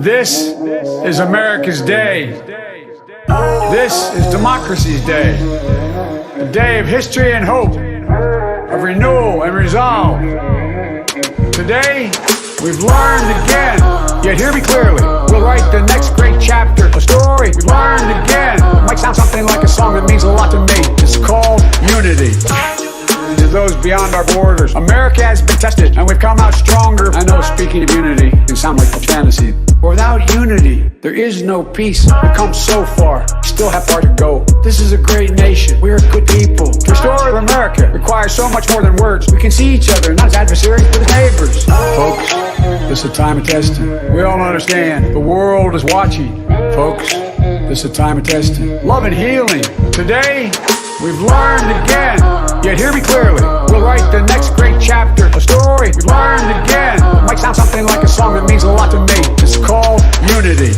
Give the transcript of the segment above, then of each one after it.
This is America's day. This is democracy's day. A day of history and hope, of renewal and resolve. Today, we've learned again, yet hear me clearly. We'll write the next great chapter, a story we've learned again. It might sound something like a song that means a lot to me. It's called unity. To those beyond our borders, America has been tested and we've come out stronger. I know speaking of unity can sound like a fantasy, but without unity, there is no peace. We've come so far, still have far to go. This is a great nation, we are good people. To restore America requires so much more than words. We can see each other, not as adversaries, but as neighbors. Folks, this is a time of testing. We all understand, the world is watching. Folks, this is a time of testing. Love and healing. Today, we've learned again, yet hear me clearly. We'll write the next great chapter, a story we've learned again. It might sound something like a song that means a lot to me. It's called unity.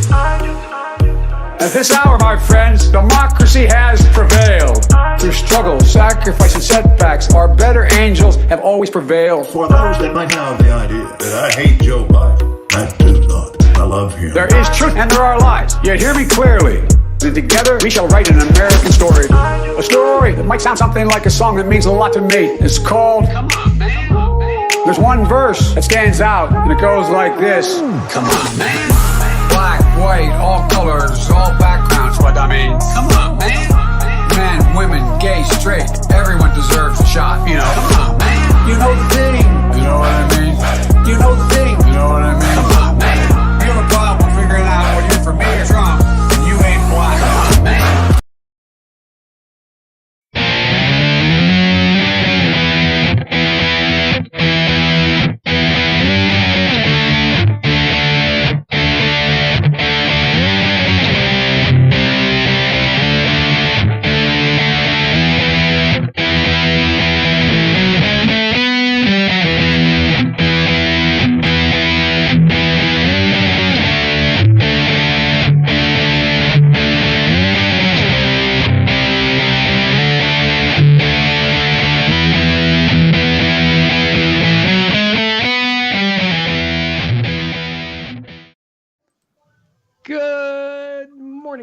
At this hour, my friends, democracy has prevailed. Through struggle, sacrifice, and setbacks, our better angels have always prevailed. For those that might have the idea that I hate Joe Biden, that do not. I love him. There is truth and there are lies, yet hear me clearly. And together we shall write an American story. A story that might sound something like a song that means a lot to me. It's called Come On Man. There's one verse that stands out and it goes like this. Come on man. Black, white, all colors, all backgrounds, what I mean. Come on man. Men, women, gay, straight, everyone deserves a shot, you know. Come on man. You know the thing, you know what I mean. You know the thing, you know what I mean. Come on man. You have a problem figuring out what you're from me or from. Black. Come on, man.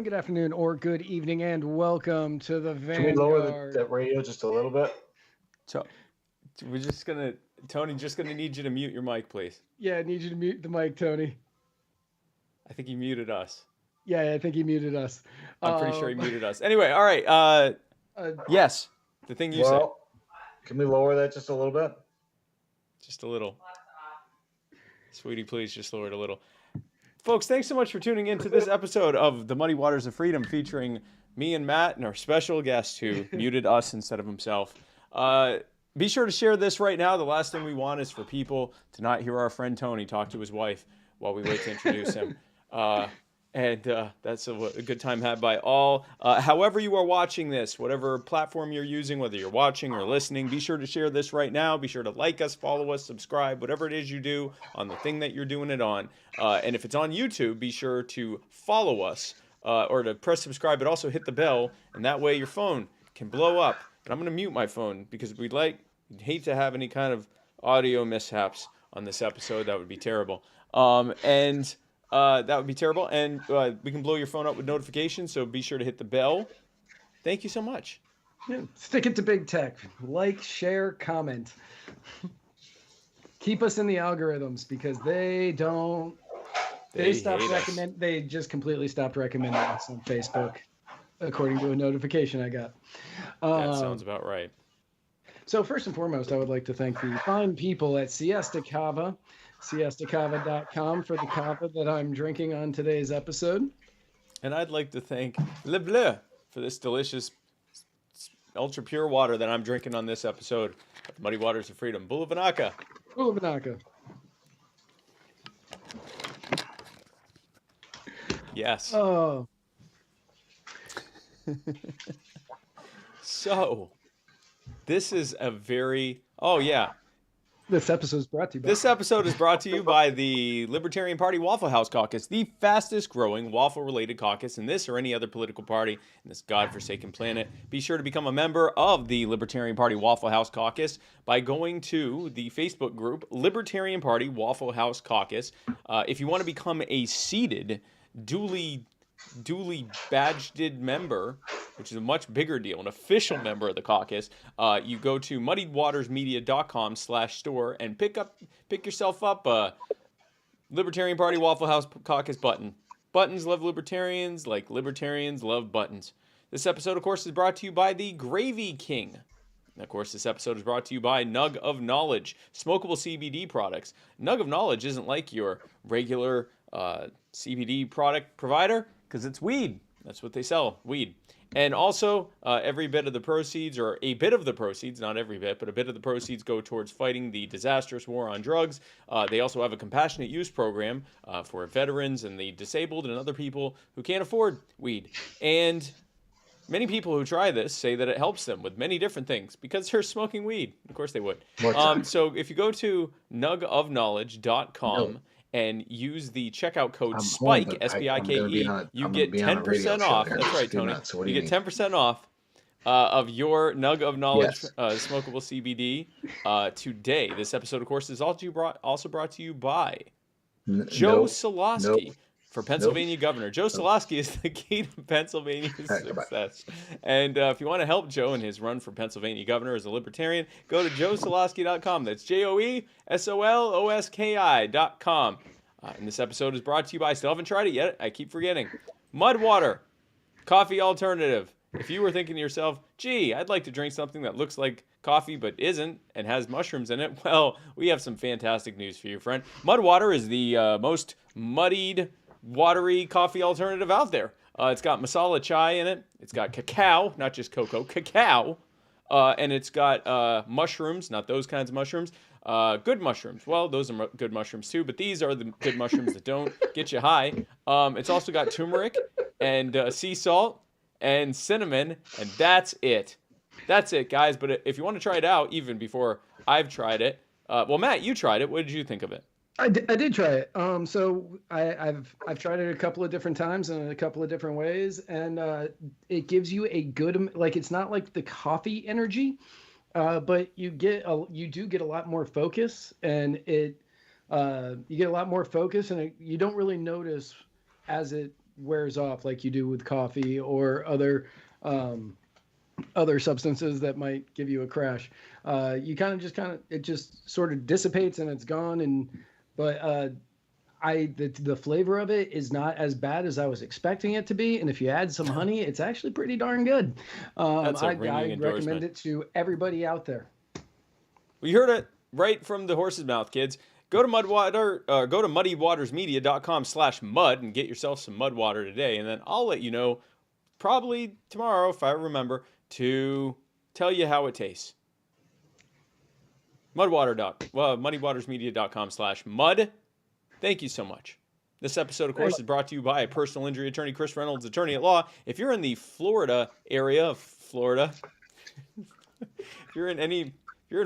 Good afternoon or good evening, and welcome to the Vanguard. Can we lower that radio just a little bit? So we're just gonna, Tony, just gonna need you to mute your mic, please. Yeah, I need you to mute the mic, Tony. I think he muted us. Yeah, I think he muted us. I'm pretty sure he muted us. Anyway, all right. Yes, the thing you said. Can we lower that just a little bit? Just a little. Sweetie, please just lower it a little. Folks, thanks so much for tuning in to this episode of The Muddy Waters of Freedom featuring me and Matt and our special guest who muted us instead of himself. Be sure to share this right now. The last thing we want is for people to not hear our friend Tony talk to his wife while we wait to introduce him. That's a good time had by all. However you are watching this, whatever platform you're using, whether you're watching or listening, be sure to share this right now. Be sure to like us, follow us, subscribe, whatever it is you do on the thing that you're doing it on. And if it's on YouTube, be sure to follow us or to press subscribe, but also hit the bell. And that way your phone can blow up. And I'm going to mute my phone because we'd hate to have any kind of audio mishaps on this episode. That would be terrible. That would be terrible. And we can blow your phone up with notifications, so be sure to hit the bell. Thank you so much. Yeah, stick it to big tech. Like, share, comment. Keep us in the algorithms because they just completely stopped recommending us on Facebook, according to a notification I got. That sounds about right. So first and foremost, I would like to thank the fine people at Siesta Cava, siestacava.com, for the cava that I'm drinking on today's episode. And I'd like to thank Le Bleu for this delicious, ultra pure water that I'm drinking on this episode of Muddy Waters of Freedom. Bulavanaka. Bulavanaka. Yes. Oh. So, this is a very... Oh, yeah. This episode is brought to you by... This episode is brought to you by the Libertarian Party Waffle House Caucus, the fastest growing waffle-related caucus in this or any other political party in this godforsaken planet. Be sure to become a member of the Libertarian Party Waffle House Caucus by going to the Facebook group Libertarian Party Waffle House Caucus. If you want to become a seated, duly badged member, which is a much bigger deal, an official member of the caucus, you go to muddiedwatersmedia.com/store and pick yourself up a Libertarian Party Waffle House Caucus button. Buttons love libertarians like libertarians love buttons. This episode, of course, is brought to you by the Gravy King. And of course, this episode is brought to you by Nug of Knowledge, smokable CBD products. Nug of Knowledge isn't like your regular CBD product provider, because it's weed. That's what they sell, weed. And also, every bit of the proceeds, or a bit of the proceeds, not every bit, but a bit of the proceeds go towards fighting the disastrous war on drugs. They also have a compassionate use program for veterans and the disabled and other people who can't afford weed. And many people who try this say that it helps them with many different things because they're smoking weed. Of course they would. So if you go to nugofknowledge.com, and use the checkout code SPIKE, S-P-I-K-E, you get 10% off. That's right, Tony. You get 10% off of your Nug of Knowledge smokable CBD today. This episode, of course, is also brought to you by Joe Solosky for Pennsylvania governor. Joe Solosky is the key to Pennsylvania's success. And if you want to help Joe in his run for Pennsylvania governor as a libertarian, go to joesolosky.com. That's JOESOLOSKI.com. And this episode is brought to you by, I still haven't tried it yet, I keep forgetting, Mudwater, coffee alternative. If you were thinking to yourself, gee, I'd like to drink something that looks like coffee but isn't and has mushrooms in it, well, we have some fantastic news for you, friend. Mudwater is the most muddied, watery coffee alternative out there. It's got masala chai in it. It's got cacao, not just cocoa, cacao. And it's got mushrooms, not those kinds of mushrooms. Good mushrooms. Well, those are good mushrooms too, but these are the good mushrooms that don't get you high. It's also got turmeric and sea salt and cinnamon, and that's it. That's it, guys. But if you want to try it out, even before I've tried it, well, Matt, you tried it. What did you think of it? I did try it. So I've tried it a couple of different times and in a couple of different ways, and it gives you a good, like, it's not like the coffee energy, but you do get a lot more focus, and you get a lot more focus, and you don't really notice as it wears off like you do with coffee or other substances that might give you a crash. You it just sort of dissipates and it's gone. But the flavor of it is not as bad as I was expecting it to be, and if you add some honey, it's actually pretty darn good. That's a I ringing endorsement. recommend it to everybody out there. We heard it right from the horse's mouth, kids. Go to muddywatersmedia.com/mud and get yourself some Mudwater today, and then I'll let you know, probably tomorrow if I remember, to tell you how it tastes. muddywatersmedia.com/mud. Thank you so much. This episode, of course, is brought to you by personal injury attorney Chris Reynolds, attorney at law. If you're in the Florida area of Florida, if you're in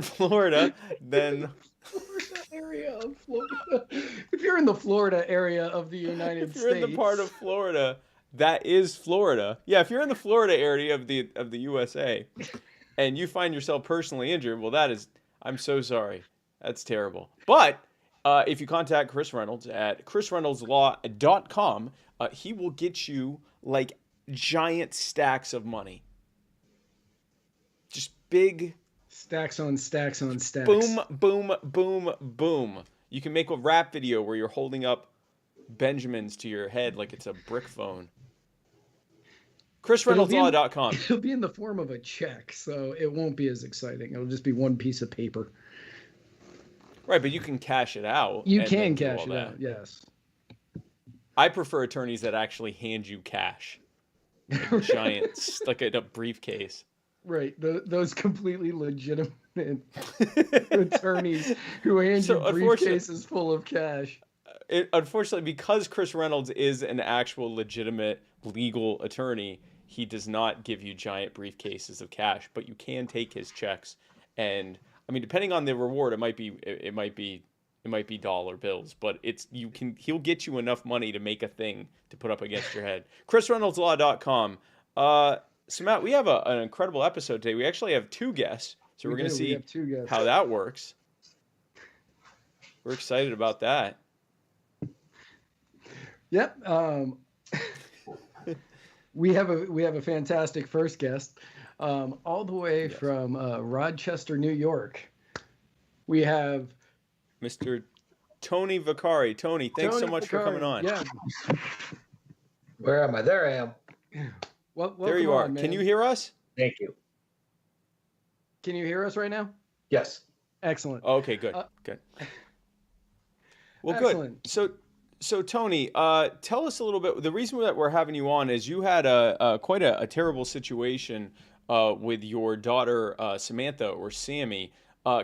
Florida, then If you're in the Florida area of the United States, if you're in the part of Florida that is Florida, yeah, if you're in the Florida area of the USA, and you find yourself personally injured, well, I'm so sorry. That's terrible. But if you contact Chris Reynolds at chrisreynoldslaw.com, he will get you like giant stacks of money. Just big stacks on stacks on stacks. Boom, boom, boom, boom. You can make a rap video where you're holding up Benjamins to your head like it's a brick phone. chrisreynoldslaw.com. It'll be in the form of a check, so it won't be as exciting. It'll just be one piece of paper. Right, but you can cash it out. You can cash it out, yes. I prefer attorneys that actually hand you cash. Giant, like in a briefcase. Right, those completely legitimate attorneys who hand you briefcases full of cash. Unfortunately, because Chris Reynolds is an actual legitimate legal attorney, he does not give you giant briefcases of cash, but you can take his checks. And I mean, depending on the reward, it might be dollar bills, but he'll get you enough money to make a thing to put up against your head. ChrisReynoldsLaw.com. So Matt, we have an incredible episode today. We actually have two guests, so we're going to see how that works. We're excited about that. Yep. We have a fantastic first guest, all the way from Rochester, New York. We have Mr. Tony Vicari. Tony, thanks so much for coming on. Yeah. Where am I? There I am. Well, there you are. Can you hear us? Thank you. Can you hear us right now? Yes. Excellent. Okay, good. Good. Well, excellent. Good. So Tony, tell us a little bit. The reason that we're having you on is you had quite a terrible situation with your daughter Samantha, or Sammy.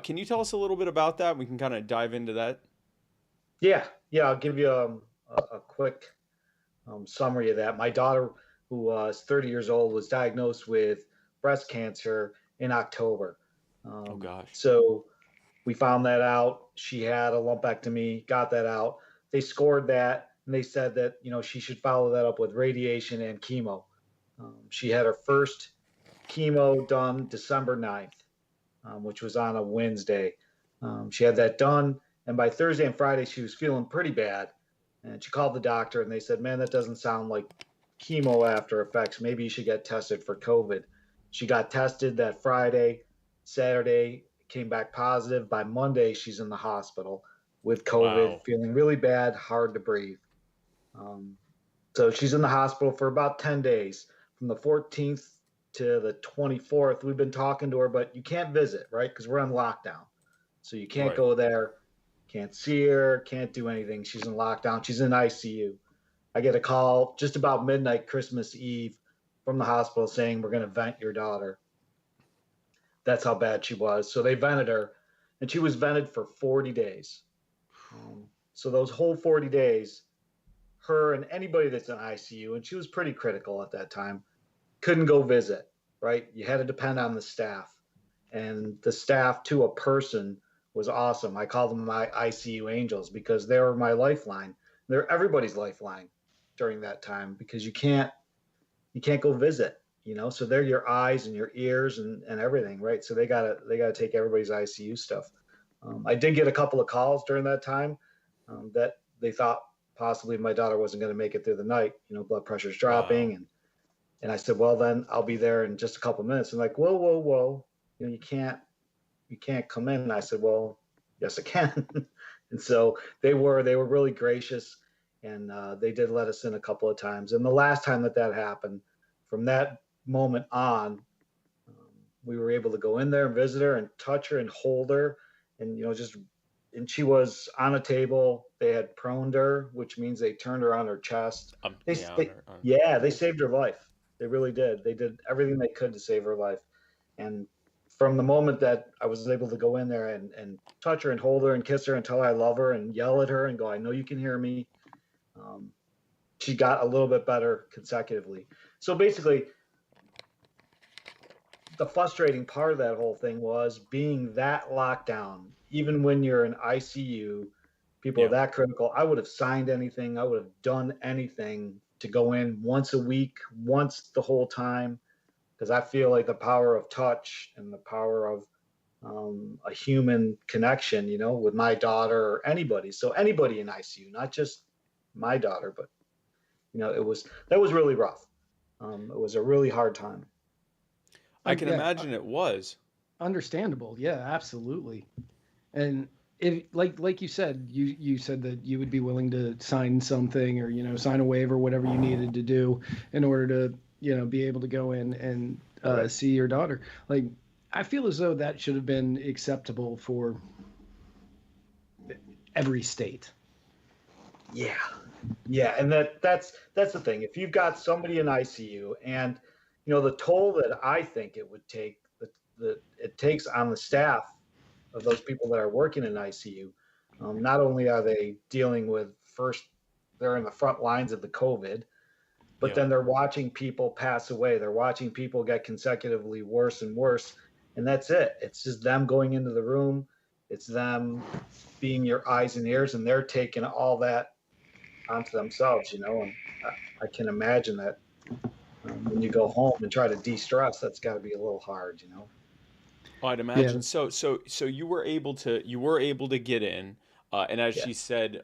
Can you tell us a little bit about that? We can kind of dive into that. Yeah. I'll give you a quick summary of that. My daughter, who was 30 years old, was diagnosed with breast cancer in October. Oh gosh. So we found that out. She had a lumpectomy, got that out. They scored that, and they said that, she should follow that up with radiation and chemo. She had her first chemo done December 9th, which was on a Wednesday. She had that done, and by Thursday and Friday, she was feeling pretty bad. And she called the doctor, and they said, man, that doesn't sound like chemo after effects. Maybe you should get tested for COVID. She got tested that Friday. Saturday, came back positive. By Monday, she's in the hospital with COVID, feeling really bad, hard to breathe. So she's in the hospital for about 10 days, from the 14th to the 24th. We've been talking to her, but you can't visit, right? Because we're on lockdown. So you can't go there, can't see her, can't do anything. She's in lockdown. She's in ICU. I get a call just about midnight Christmas Eve from the hospital saying, we're going to vent your daughter. That's how bad she was. So they vented her, and she was vented for 40 days. So those whole 40 days, her and anybody that's in ICU, and she was pretty critical at that time, couldn't go visit, right? You had to depend on the staff. And the staff, to a person, was awesome. I call them my ICU angels, because they were my lifeline. They're everybody's lifeline during that time, because you can't go visit, so they're your eyes and your ears and everything, right? So they gotta take everybody's ICU stuff. I did get a couple of calls during that time that they thought possibly my daughter wasn't going to make it through the night. Blood pressure's dropping, and I said, well, then I'll be there in just a couple of minutes. And like, whoa, you can't come in. And I said, well, yes, I can. And so they were really gracious, and they did let us in a couple of times. And the last time that happened, from that moment on, we were able to go in there and visit her and touch her and hold her, and and she was on a table. They had proned her, which means they turned her on her chest. They saved her life. They really did. They did everything they could to save her life. And from the moment that I was able to go in there and touch her and hold her and kiss her and tell her I love her and yell at her and go, I know you can hear me, she got a little bit better consecutively. So basically, the frustrating part of that whole thing was being that locked down. Even when you're in ICU, people are that critical. I would have signed anything. I would have done anything to go in once a week, once the whole time, because I feel like the power of touch and the power of a human connection, with my daughter or anybody. So anybody in ICU, not just my daughter, but that was really rough. It was a really hard time. I can imagine it was. Understandable. Yeah, absolutely. And if like you said, you said that you would be willing to sign something or, sign a waiver, whatever you needed to do in order to, be able to go in and see your daughter. Like, I feel as though that should have been acceptable for every state. Yeah. And that's the thing. If you've got somebody in ICU, and the toll that I think it would take, that it takes on the staff of those people that are working in ICU. Not only are they dealing with they're in the front lines of the COVID, but then they're watching people pass away. They're watching people get consecutively worse and worse. and that's it. It's just them going into the room. It's them being your eyes and ears, and they're taking all that onto themselves, and I can imagine that when you go home and try to de-stress, that's got to be a little hard. Oh, I'd Yeah. imagine. So you were able to get in, and as Yeah. she said,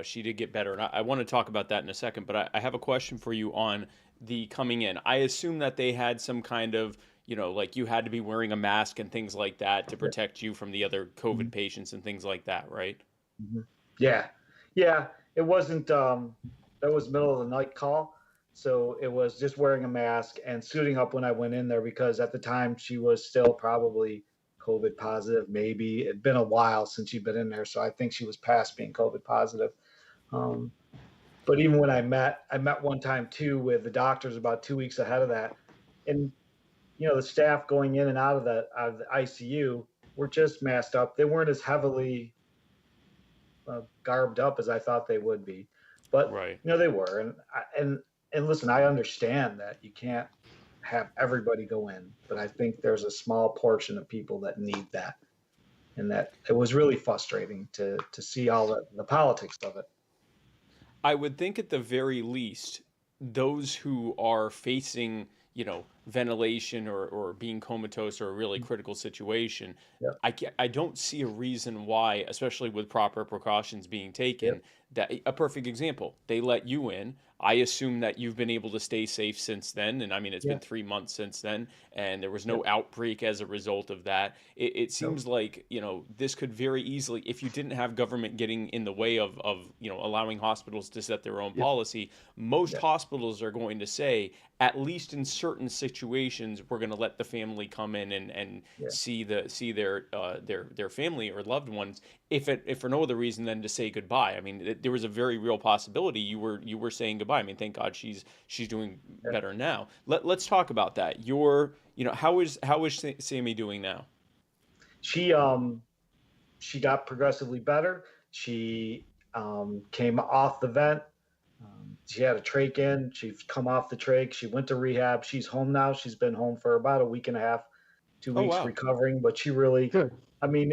she did get better, and I want to talk about that in a second. But I have a question for you on the coming in. I assume that they had some kind of, like you had to be wearing a mask and things like that to Yeah. protect you from the other COVID Mhm. patients and things like that, right? Mhm. Yeah. Yeah. It wasn't, that was middle of the night call. So it was just wearing a mask and suiting up when I went in there because at the time she was still probably COVID positive. Maybe it'd been a while since she'd been in there. So I think she was past being COVID positive. Um, but even when I met one time too with the doctors about 2 weeks ahead of that. And, the staff going in and out of the ICU were just masked up. They weren't as heavily garbed up as I thought they would be, but Right. they were. And listen, I understand that you can't have everybody go in, but I think there's a small portion of people that need that, and that it was really frustrating to see all the politics of it. I would think at the very least, those who are facing, ventilation or being comatose or a really critical situation, Yep, I don't see a reason why, especially with proper precautions being yep, taken, that a perfect example, they let you in. I assume that you've been able to stay safe since then. And I mean, it's been yeah, 3 months since then, and there was yep, no outbreak as a result of that. It nope, seems like, this could very easily, if you didn't have government getting in the way of allowing hospitals to set their own yep, policy, most yep, hospitals are going to say, at least in certain situations, we're going to let the family come in and yeah, see their family or loved ones, if for no other reason than to say goodbye. I mean, there was a very real possibility you were saying goodbye. I mean, thank God she's doing yeah. better now. Let's talk about that. How is Sammy doing now? She she got progressively better. She came off the vent. She had a trach in. She's come off the trach. She went to rehab. She's home now. She's been home for about a week and a half, two Oh weeks wow. recovering. But she really, Good. I mean,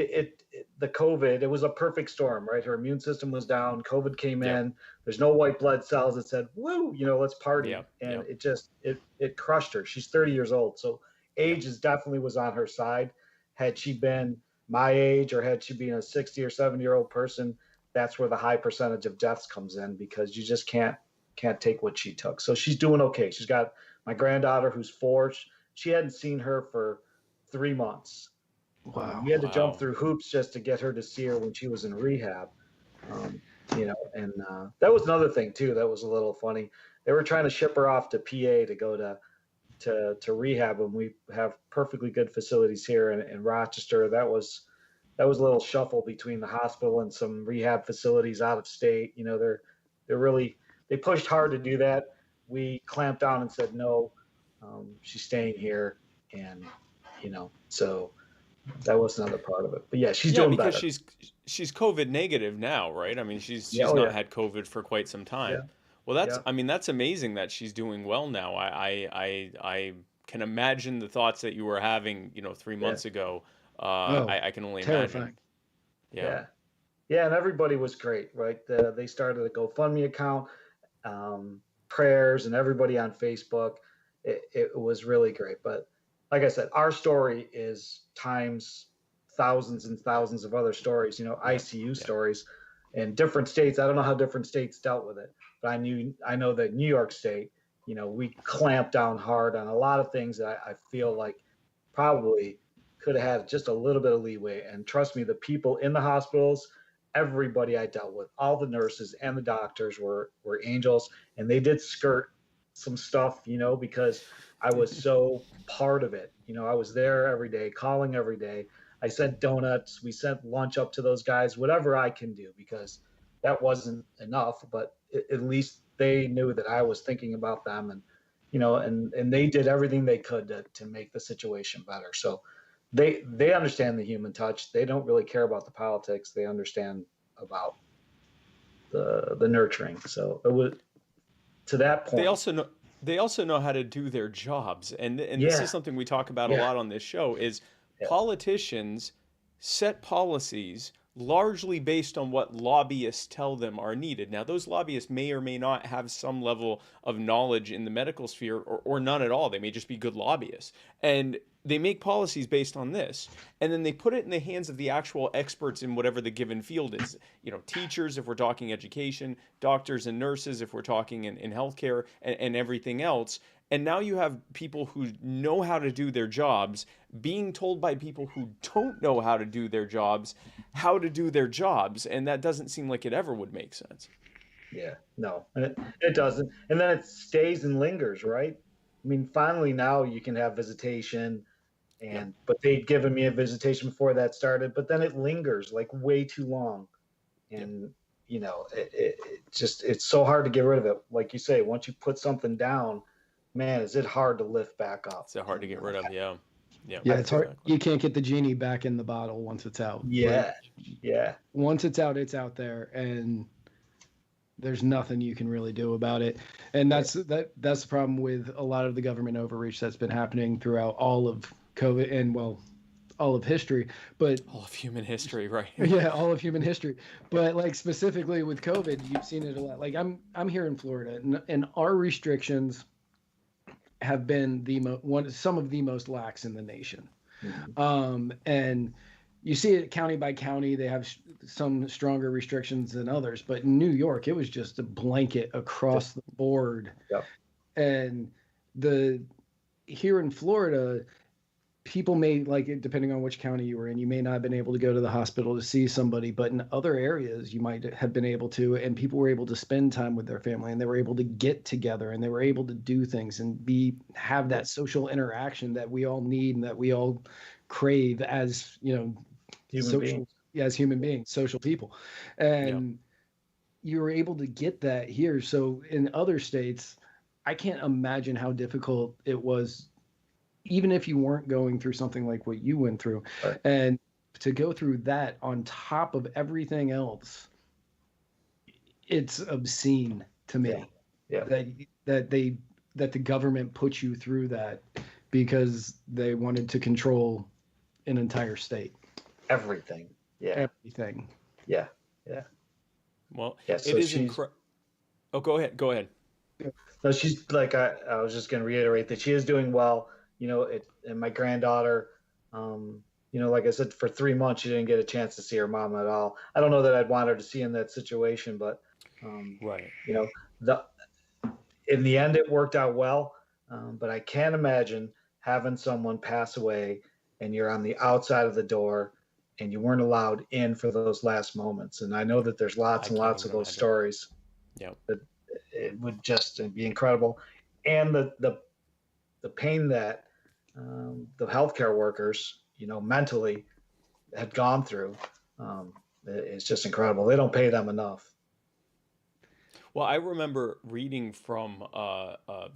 the COVID, it was a perfect storm, right? Her immune system was down. COVID came Yep. in. There's no white blood cells. It said, "Woo, let's party," Yep. and Yep. it crushed her. She's 30 years old, so Yep. age is definitely was on her side. Had she been my age, or had she been a 60 or 70-year-old person, that's where the high percentage of deaths comes in because you just can't take what she took. So she's doing okay. She's got my granddaughter who's 4. She hadn't seen her for 3 months. Wow. We had to jump Wow. through hoops just to get her to see her when she was in rehab. And that was another thing too that was a little funny. They were trying to ship her off to PA to go to rehab, and we have perfectly good facilities here in Rochester. That was a little shuffle between the hospital and some rehab facilities out of state. They're really, they pushed hard to do that. We clamped down and said no. She's staying here, and so that was another part of it. But yeah, she's Yeah, doing because better. she's COVID negative now, right? I mean, she's Yeah, she's oh not yeah, had COVID for quite some yeah, time. Well, that's yeah, I mean, that's amazing that she's doing well now. I can imagine the thoughts that you were having, three yeah, months ago. Oh, I can only imagine. terrifying. Yeah. yeah, yeah. And everybody was great, right? They started a GoFundMe account, prayers, and everybody on Facebook. It was really great. But like I said, our story is times thousands and thousands of other stories, Yep. ICU Yep. stories in different states. I don't know how different states dealt with it, but I know that New York State, we clamped down hard on a lot of things that I feel like probably could have had just a little bit of leeway. And trust me, the people in the hospitals, everybody I dealt with, all the nurses and the doctors were angels, and they did skirt some stuff, because I was so part of it. I was there every day, calling every day. I sent donuts, we sent lunch up to those guys, whatever I can do, because that wasn't enough, but at least they knew that I was thinking about them, and they did everything they could to make the situation better. So they understand the human touch. They don't really care about the politics. They understand about the nurturing. So it was to that They point. also know. they also know how to do their jobs. And this is Yeah, something we talk about a yeah, lot on this show is yeah, politicians set policies largely based on what lobbyists tell them are needed. Now, those lobbyists may or may not have some level of knowledge in the medical sphere or none at all. They may just be good lobbyists. And they make policies based on this. And then they put it in the hands of the actual experts in whatever the given field is. You know, teachers, if we're talking education, doctors and nurses, if we're talking in healthcare and everything else. And now you have people who know how to do their jobs being told by people who don't know how to do their jobs how to do their jobs. And that doesn't seem like it ever would make sense. yeah. No, and it doesn't. And then it stays and lingers, right? I mean, finally now you can have visitation, Yeah. but they'd given me a visitation before that started, but then it lingers like way too long. Yeah. And it's so hard to get rid of it. Like you say, once you put something down, man, is it hard to lift back up. It's hard to get rid of. Yeah. Yeah. Yeah, it's hard. Exactly. You can't get the genie back in the bottle once it's out. Yeah, yeah, Once it's out there, and there's nothing you can really do about it. And that's the problem with a lot of the government overreach that's been happening throughout all of COVID and all of history. But All of human history, right? yeah, all of human history. But like specifically with COVID, you've seen it a lot. Like I'm here in Florida, and our restrictions have been some of the most lax in the nation. And you see it county by county. They have some stronger restrictions than others, but in New York, it was just a blanket across the board. Yep. And here in Florida, people may, like, depending on which county you were in, you may not have been able to go to the hospital to see somebody, but in other areas you might have been able to, and people were able to spend time with their family, and they were able to get together, and they were able to do things and have that social interaction that we all need and that we all crave as, human beings. as human beings, social people. And you were able to get that here. So in other states, I can't imagine how difficult it was, even if you weren't going through something like what you went through. Right. And to go through that on top of everything else, it's obscene to me. Yeah. that the government put you through that because they wanted to control an entire state. Everything. Yeah. Everything. Yeah. Yeah. Well, Yeah, so it is she's- incredible. Oh, go ahead. Go ahead. No, she's like, I was just going to reiterate that she is doing well, and my granddaughter, like I said, for 3 months, she didn't get a chance to see her mom at all. I don't know that I'd want her to see in that situation, but, Right. in the end, it worked out well. But I can't imagine having someone pass away and you're on the outside of the door and you weren't allowed in for those last moments. And I know that there's lots I and can't lots of even those imagine. stories. Yeah. It would just be incredible. And the pain that the healthcare workers, mentally had gone through, it's just incredible. They don't pay them enough. Well, I remember reading from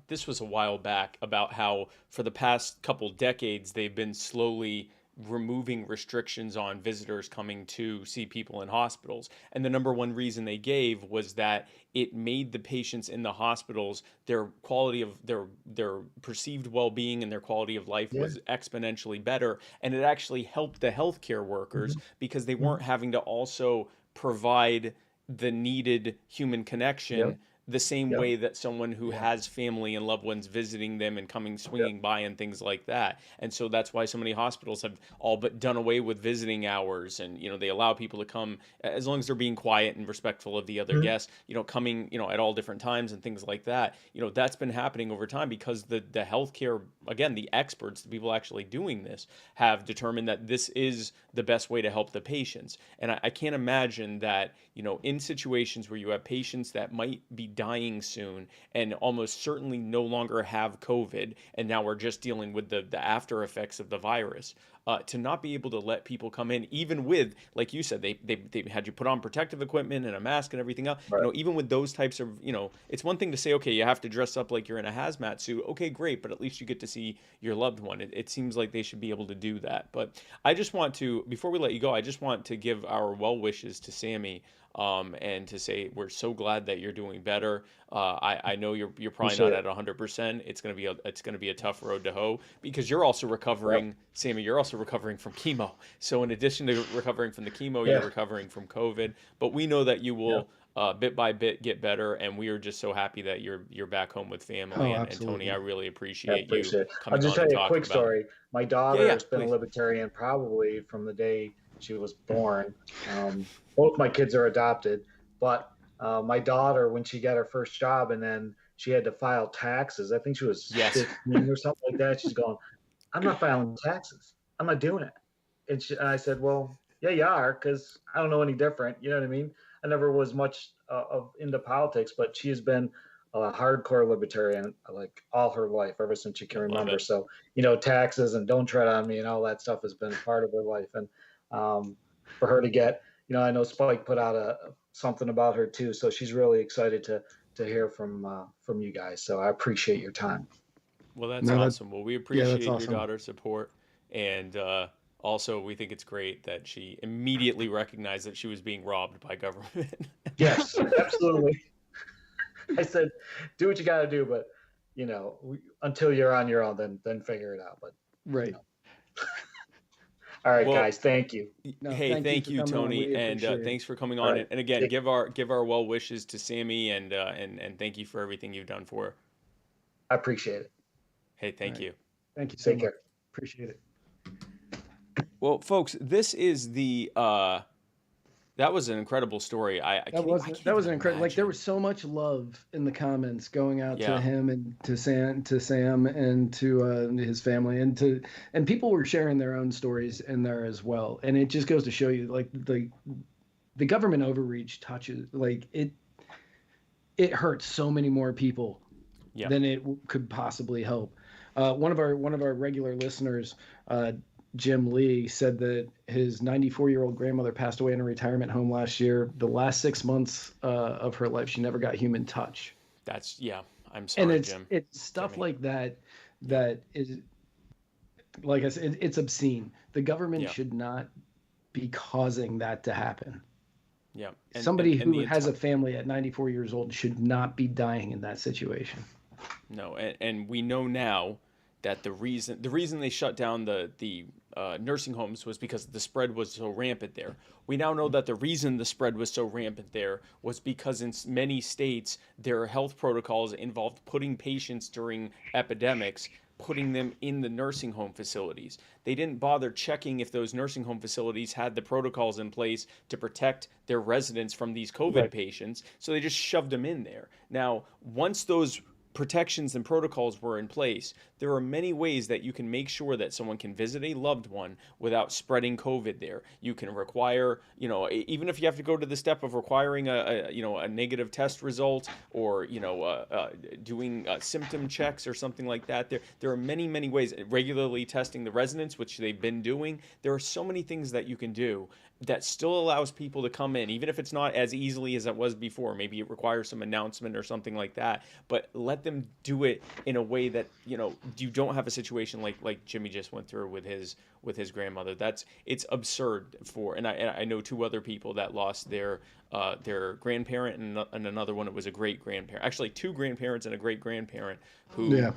this was a while back about how for the past couple decades they've been slowly removing restrictions on visitors coming to see people in hospitals. And the number one reason they gave was that it made the patients in the hospitals, their quality of their perceived well-being and their quality of life was exponentially better. And it actually helped the healthcare workers because they weren't having to also provide the needed human connection the same way that someone who has family and loved ones visiting them and coming swinging by and things like that. And so that's why so many hospitals have all but done away with visiting hours, and they allow people to come as long as they're being quiet and respectful of the other guests, coming at all different times and things like that. That's been happening over time because the healthcare, again, the experts, the people actually doing this, have determined that this is the best way to help the patients. And I can't imagine that in situations where you have patients that might be dying soon and almost certainly no longer have COVID, and now we're just dealing with the after effects of the virus, to not be able to let people come in, even with, like you said, they had you put on protective equipment and a mask and everything else. Right. Even with those types of, it's one thing to say, okay, you have to dress up like you're in a hazmat suit. Okay, great, but at least you get to see your loved one. It seems like they should be able to do that. But I just want to, before we let you go, I just want to give our well wishes to Sammy and to say we're so glad that you're doing better. I know you're probably not at 100%. It's gonna be a tough road to hoe because you're also recovering, Sammy. You're also recovering from chemo. So in addition to recovering from the chemo, you're recovering from COVID. But we know that you will. Bit by bit get better, and we are just so happy that you're back home with family. And Tony, I really appreciate you coming I'll just on tell and you a quick talking about story. it. My daughter has been please. a libertarian probably from the day she was born. Both my kids are adopted, but my daughter, when she got her first job and then she had to file taxes, I think she was 15 or something like that. She's going, I'm not filing taxes. I'm not doing it. And I said, well, yeah, you are, because I don't know any different. You know what I mean? I never was much into politics, but she has been a hardcore libertarian like all her life, ever since she can remember. So, taxes and don't tread on me and all that stuff has been part of her life. And for her to get, I know Spike put out something about her too. So she's really excited to hear from you guys. So I appreciate your time. Well, that's awesome. Well, we appreciate your daughter's support. And also, we think it's great that she immediately recognized that she was being robbed by government. Yes, absolutely. I said, do what you got to do, but until you're on your own, then figure it out. But right. All right, guys. Thank you. Hey, thank you, Tony, and thanks for coming on. And again, give our well wishes to Sammy, and thank you for everything you've done for her. I appreciate it. Hey, thank you. Thank you. Take care. Appreciate it. Well, folks, this is the that was an incredible story. That was an incredible. Like, there was so much love in the comments going out to him and to Sam and to his family, and people were sharing their own stories in there as well. And it just goes to show you, like, the government overreach touches, like, it hurts so many more people than it could possibly help. One of our regular listeners, Jim Lee, said that his 94-year-old grandmother passed away in a retirement home last year. The last 6 months of her life, she never got human touch. I'm sorry, and Jim. It's stuff like that is, like I said, it's obscene. The government should not be causing that to happen. Yeah. Somebody who has a family at 94 years old should not be dying in that situation. No, and we know now that the reason they shut down the nursing homes was because the spread was so rampant there. We now know that the reason the spread was so rampant there was because in many states their health protocols involved putting patients during epidemics, putting them in the nursing home facilities. They didn't bother checking if those nursing home facilities had the protocols in place to protect their residents from these COVID patients, so they just shoved them in there. Now, once those protections and protocols were in place, there are many ways that you can make sure that someone can visit a loved one without spreading COVID there. You can require, even if you have to go to the step of requiring a negative test result, or doing symptom checks or something like that. There are many ways. Regularly testing the residents, which they've been doing. There are so many things that you can do that still allows people to come in, even if it's not as easily as it was before. Maybe it requires some announcement or something like that, but let them do it in a way that, you don't have a situation like Jimmy just went through with his grandmother. It's absurd and I know two other people that lost their grandparent and another one, it was a great grandparent. Actually, two grandparents and a great grandparent who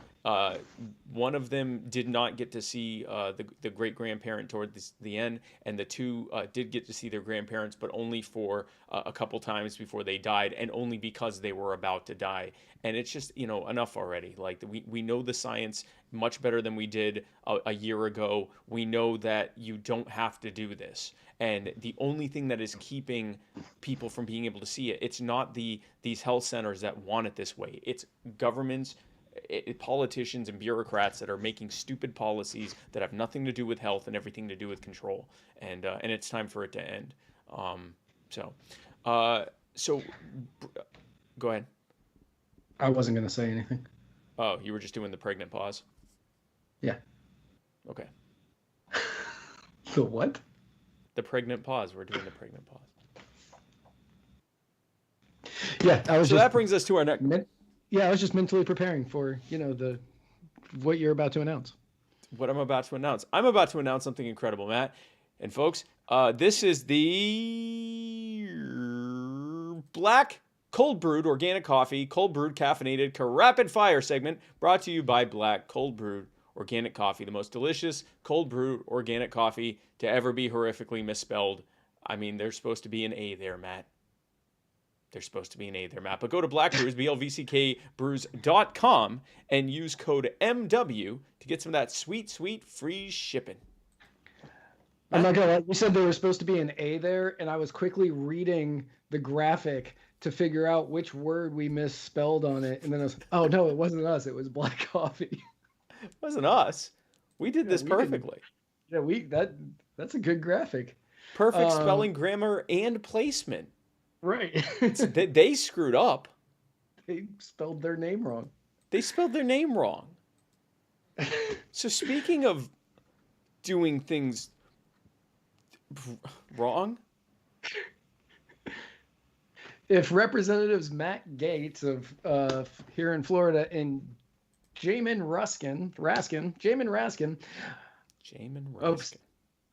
one of them did not get to see the great grandparent toward the end, and the two did get to see their grandparents, but only for a couple times before they died, and only because they were about to die. And it's just, enough already. Like, we know the science much better than we did a year ago. We know that you don't have to do this. And the only thing that is keeping people from being able to see it, it's not these health centers that want it this way. It's governments, politicians, and bureaucrats that are making stupid policies that have nothing to do with health and everything to do with control. And it's time for it to end. So go ahead. I wasn't going to say anything. Oh, you were just doing the pregnant pause? Yeah. Okay. The what? The pregnant pause. We're doing the pregnant pause. Yeah, that brings us to our next. I was just mentally preparing for what you're about to announce. What I'm about to announce. I'm about to announce something incredible, Matt. And folks, this is the Black Cold Brewed Organic Coffee, Cold Brewed Caffeinated Rapid Fire segment brought to you by Black Cold Brewed Organic Coffee, the most delicious cold brewed organic coffee to ever be horrifically misspelled. I mean, there's supposed to be an A there, Matt. There's supposed to be an A there, Matt. But go to Black Brews, blvckbrews.com, and use code MW to get some of that sweet, sweet free shipping. I'm not gonna lie. You said there was supposed to be an A there, and I was quickly reading the graphic to figure out which word we misspelled on it, and then I was, oh no, it wasn't us. It was black coffee. It wasn't us. We did this perfectly. That's a good graphic. Perfect spelling, grammar, and placement. Right. They screwed up. They spelled their name wrong. So speaking of doing things wrong, if Representatives Matt Gaetz of here in Florida and Jamin Raskin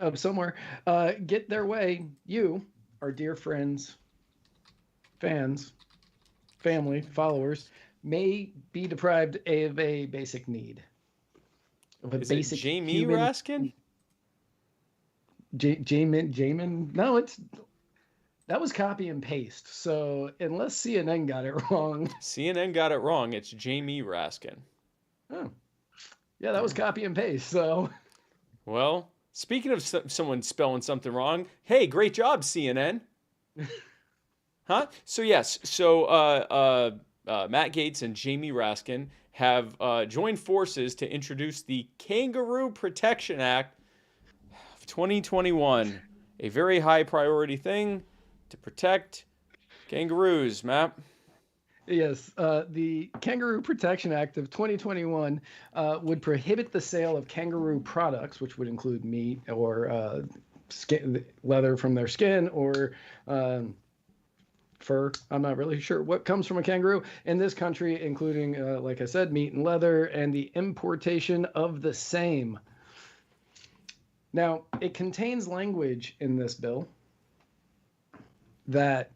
of somewhere get their way, you, our dear friends, fans, family, followers, may be deprived of a basic need. Of a is basic it Jamie human... Raskin? Jamin. No, that was copy and paste. So unless CNN got it wrong. CNN got it wrong. It's Jamie Raskin. Oh, yeah, that was copy and paste. So, well, speaking of someone spelling something wrong, hey, great job, CNN. Huh? So yes, Matt Gaetz and Jamie Raskin have joined forces to introduce the Kangaroo Protection Act of 2021, a very high priority thing to protect kangaroos, Matt. Yes, the Kangaroo Protection Act of 2021 would prohibit the sale of kangaroo products, which would include meat or leather from their skin or fur. I'm not really sure what comes from a kangaroo in this country, including, like I said, meat and leather and the importation of the same. Now, it contains language in this bill that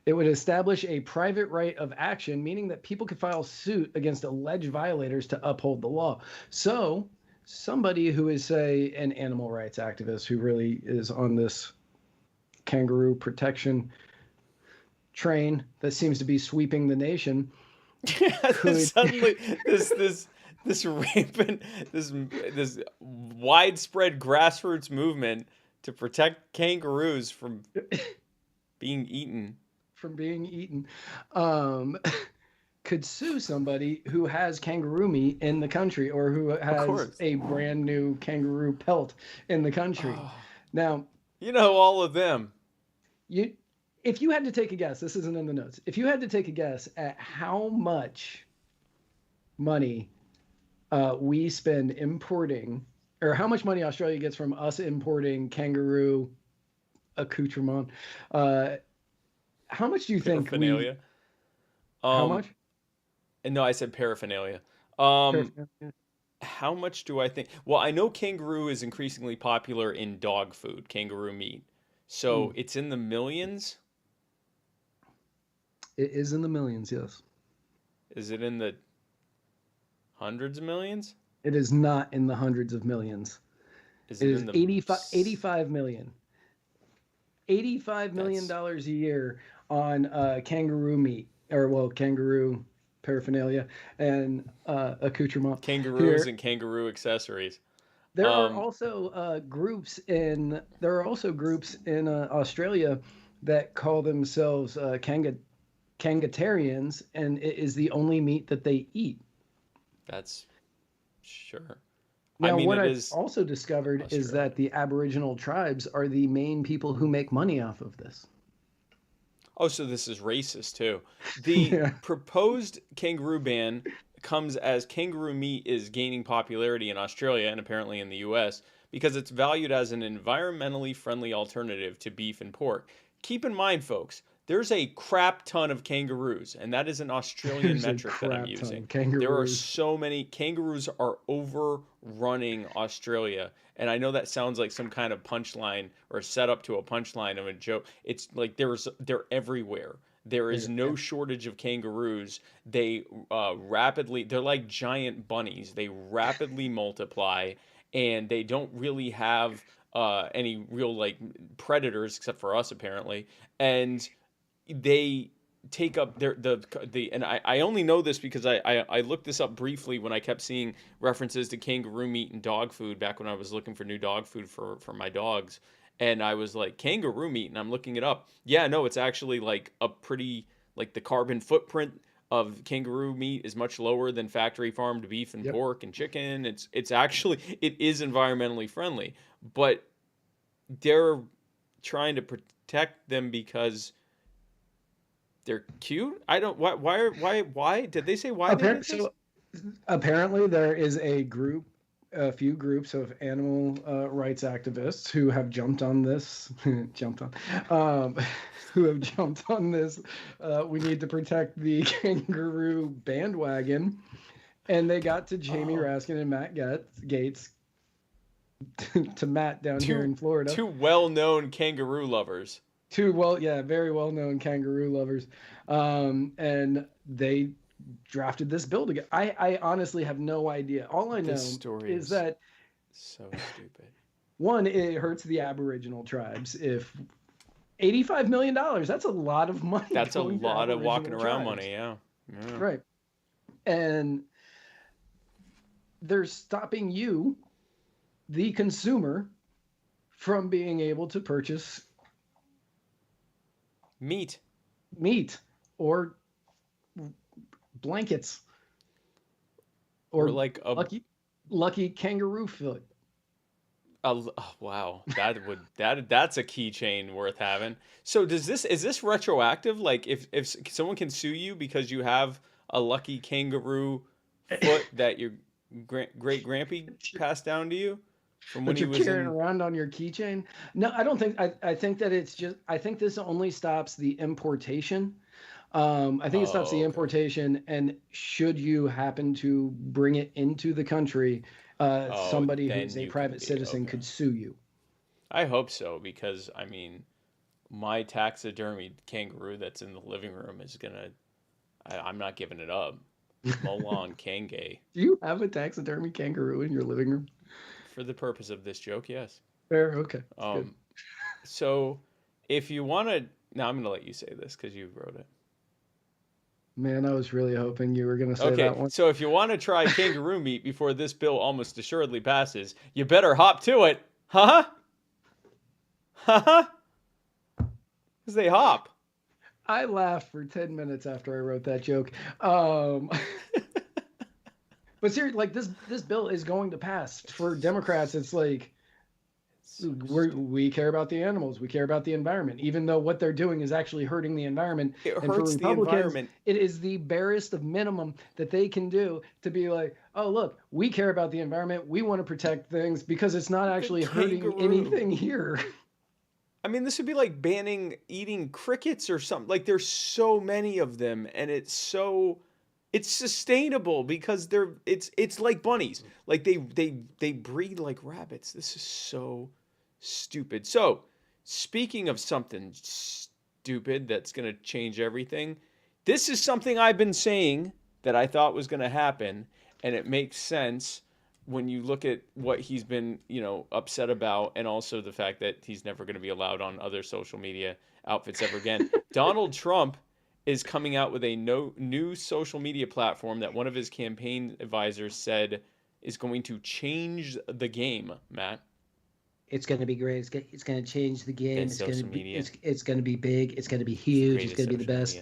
it would establish a private right of action, meaning that people could file suit against alleged violators to uphold the law. So somebody who is, say, an animal rights activist who really is on this kangaroo protection train that seems to be sweeping the nation. Suddenly, this rampant, this widespread grassroots movement to protect kangaroos from being eaten. Could sue somebody who has kangaroo meat in the country or who has a brand new kangaroo pelt in the country. Now, you know all of them. If you had to take a guess, this isn't in the notes. If you had to take a guess at how much money we spend importing, or how much money Australia gets from us importing kangaroo accoutrement, how much do you think paraphernalia? How much? No, I said paraphernalia. How much do I think? Well, I know kangaroo is increasingly popular in dog food, kangaroo meat. So it's in the millions? It is in the millions, yes. Is it in the hundreds of millions? It is not in the hundreds of millions. It is 85 million. $85 million a year on kangaroo meat, kangaroo paraphernalia and accoutrement. Kangaroos and kangaroo accessories. There are also groups in Australia that call themselves kangatarians, and it is the only meat that they eat. That's sure. Now, what I've also discovered is that the Aboriginal tribes are the main people who make money off of this. Oh, so this is racist too. The proposed kangaroo ban comes as kangaroo meat is gaining popularity in Australia and apparently in the US because it's valued as an environmentally friendly alternative to beef and pork. Keep in mind, folks, there's a crap ton of kangaroos, and that is an Australian There's a metric that I'm crap ton of using. kangaroos. There are so many kangaroos are overrunning Australia, and I know that sounds like some kind of punchline or setup to a punchline of a joke. It's like they're everywhere. There is no shortage of kangaroos. They they're like giant bunnies. They rapidly multiply, and they don't really have any real like predators except for us apparently. And they take up and I only know this because I looked this up briefly when I kept seeing references to kangaroo meat and dog food back when I was looking for new dog food for my dogs. And I was like, kangaroo meat, and I'm looking it up. Yeah, no, it's actually like a pretty, like the carbon footprint of kangaroo meat is much lower than factory farmed beef and pork and chicken. It is environmentally friendly, but they're trying to protect them because they're cute. I don't, why did they say why? So apparently there is a few groups of animal rights activists who have jumped on this, we need to protect the kangaroo bandwagon. And they got to Jamie Raskin and Matt Gates, to Matt down here in Florida. Two well-known kangaroo lovers. Very well-known kangaroo lovers. And they drafted this bill together. I honestly have no idea. All I know is that so stupid. One, it hurts the Aboriginal tribes. If $85 million, that's a lot of money. That's a lot of walking around money, yeah. Right. And they're stopping you, the consumer, from being able to purchase meat or blankets or like a lucky kangaroo foot. Wow, that's a keychain worth having. So is this retroactive? Like if someone can sue you because you have a lucky kangaroo foot that your great grampy passed down to you from when he was carrying around on your keychain? No, I don't think. I think that it's just. I think this only stops the importation. I think it stops the importation, and should you happen to bring it into the country, somebody who's a private citizen could sue you. I hope so, because I mean, my taxidermied kangaroo that's in the living room is I'm not giving it up. Molon Kange. Do you have a taxidermy kangaroo in your living room? For the purpose of this joke, yes. Fair, okay. So if you want to, now I'm going to let you say this because you wrote it. Man, I was really hoping you were going to say that one. So if you want to try kangaroo meat before this bill almost assuredly passes, you better hop to it. Huh? Because they hop. I laughed for 10 minutes after I wrote that joke. But seriously, like this bill is going to pass. For Democrats, it's like we care about the animals, we care about the environment, even though what they're doing is actually hurting the environment. It hurts the environment. It is the barest of minimum that they can do to be like, oh look, we care about the environment, we want to protect things because it's not actually hurting anything here. I mean, this would be like banning eating crickets or something. Like there's so many of them, and it's sustainable because it's like bunnies. Like they breed like rabbits. This is so stupid. So, speaking of something stupid that's going to change everything, this is something I've been saying that I thought was going to happen, and it makes sense when you look at what he's been, upset about, and also the fact that he's never going to be allowed on other social media outfits ever again. Donald Trump is coming out with a new social media platform that one of his campaign advisors said is going to change the game, Matt. It's going to be great. It's going to change the game. It's going to be it's going to be big. It's going to be huge. It's going to be the best.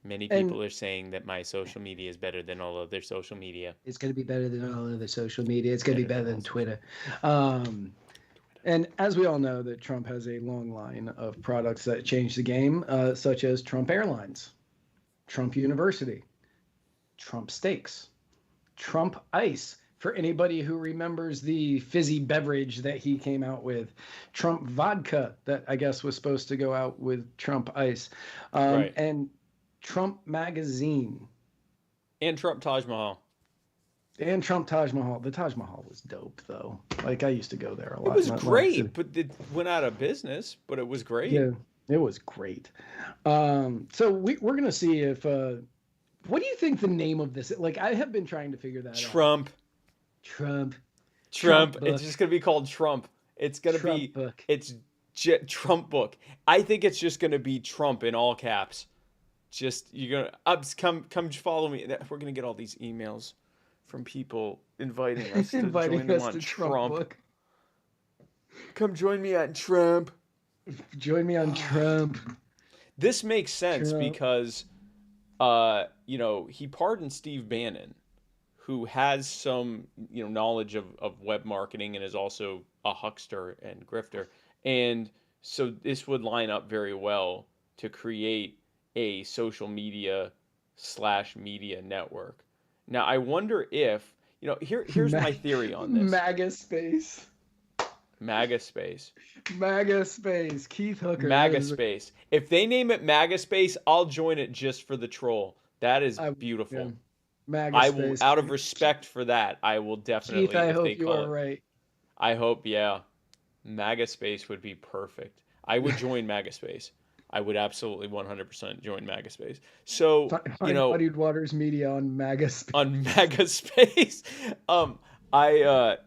Many people are saying that my social media is better than all other social media. It's going to be better than all other social media. It's going to be better than Twitter. And as we all know, that Trump has a long line of products that change the game, such as Trump Airlines, Trump University, Trump Steaks, Trump Ice. for anybody who remembers the fizzy beverage that he came out with, Trump vodka, that I guess was supposed to go out with Trump ice, Right. and Trump magazine. And Trump Taj Mahal. And Trump Taj Mahal. The Taj Mahal was dope, though. Like, I used to go there a lot. It was great, but it went out of business, but it was great. Yeah, it was great. So we're going to see if... what do you think the name of this... Like, I have been trying to figure that out. Trump. Trump. It's just going to be called Trump. It's going to be... book. It's Trump book. I think it's just going to be Trump in all caps. Just, you're going to... Come follow me. We're going to get all these emails from people inviting us to join them on Trump. Book. Come join me on Trump. Join me on Trump. This makes sense because, he pardoned Steve Bannon, who has some, knowledge of web marketing and is also a huckster and grifter. And so this would line up very well to create a social media / media network. Now, I wonder if, here's my theory on this. MAGA space. MAGA space. MAGA space. Keith Hooker. MAGA space. If they name it MAGA space, I'll join it just for the troll. That is beautiful. Yeah. MAGA I space. will, out of respect for that, I will definitely. Keith, I hope you are right. I hope, yeah. MAGA space would be perfect. I would join MAGA space. I would absolutely 100% join MAGA space. So, Muddied Waters Media on MAGA space. On MAGA space. I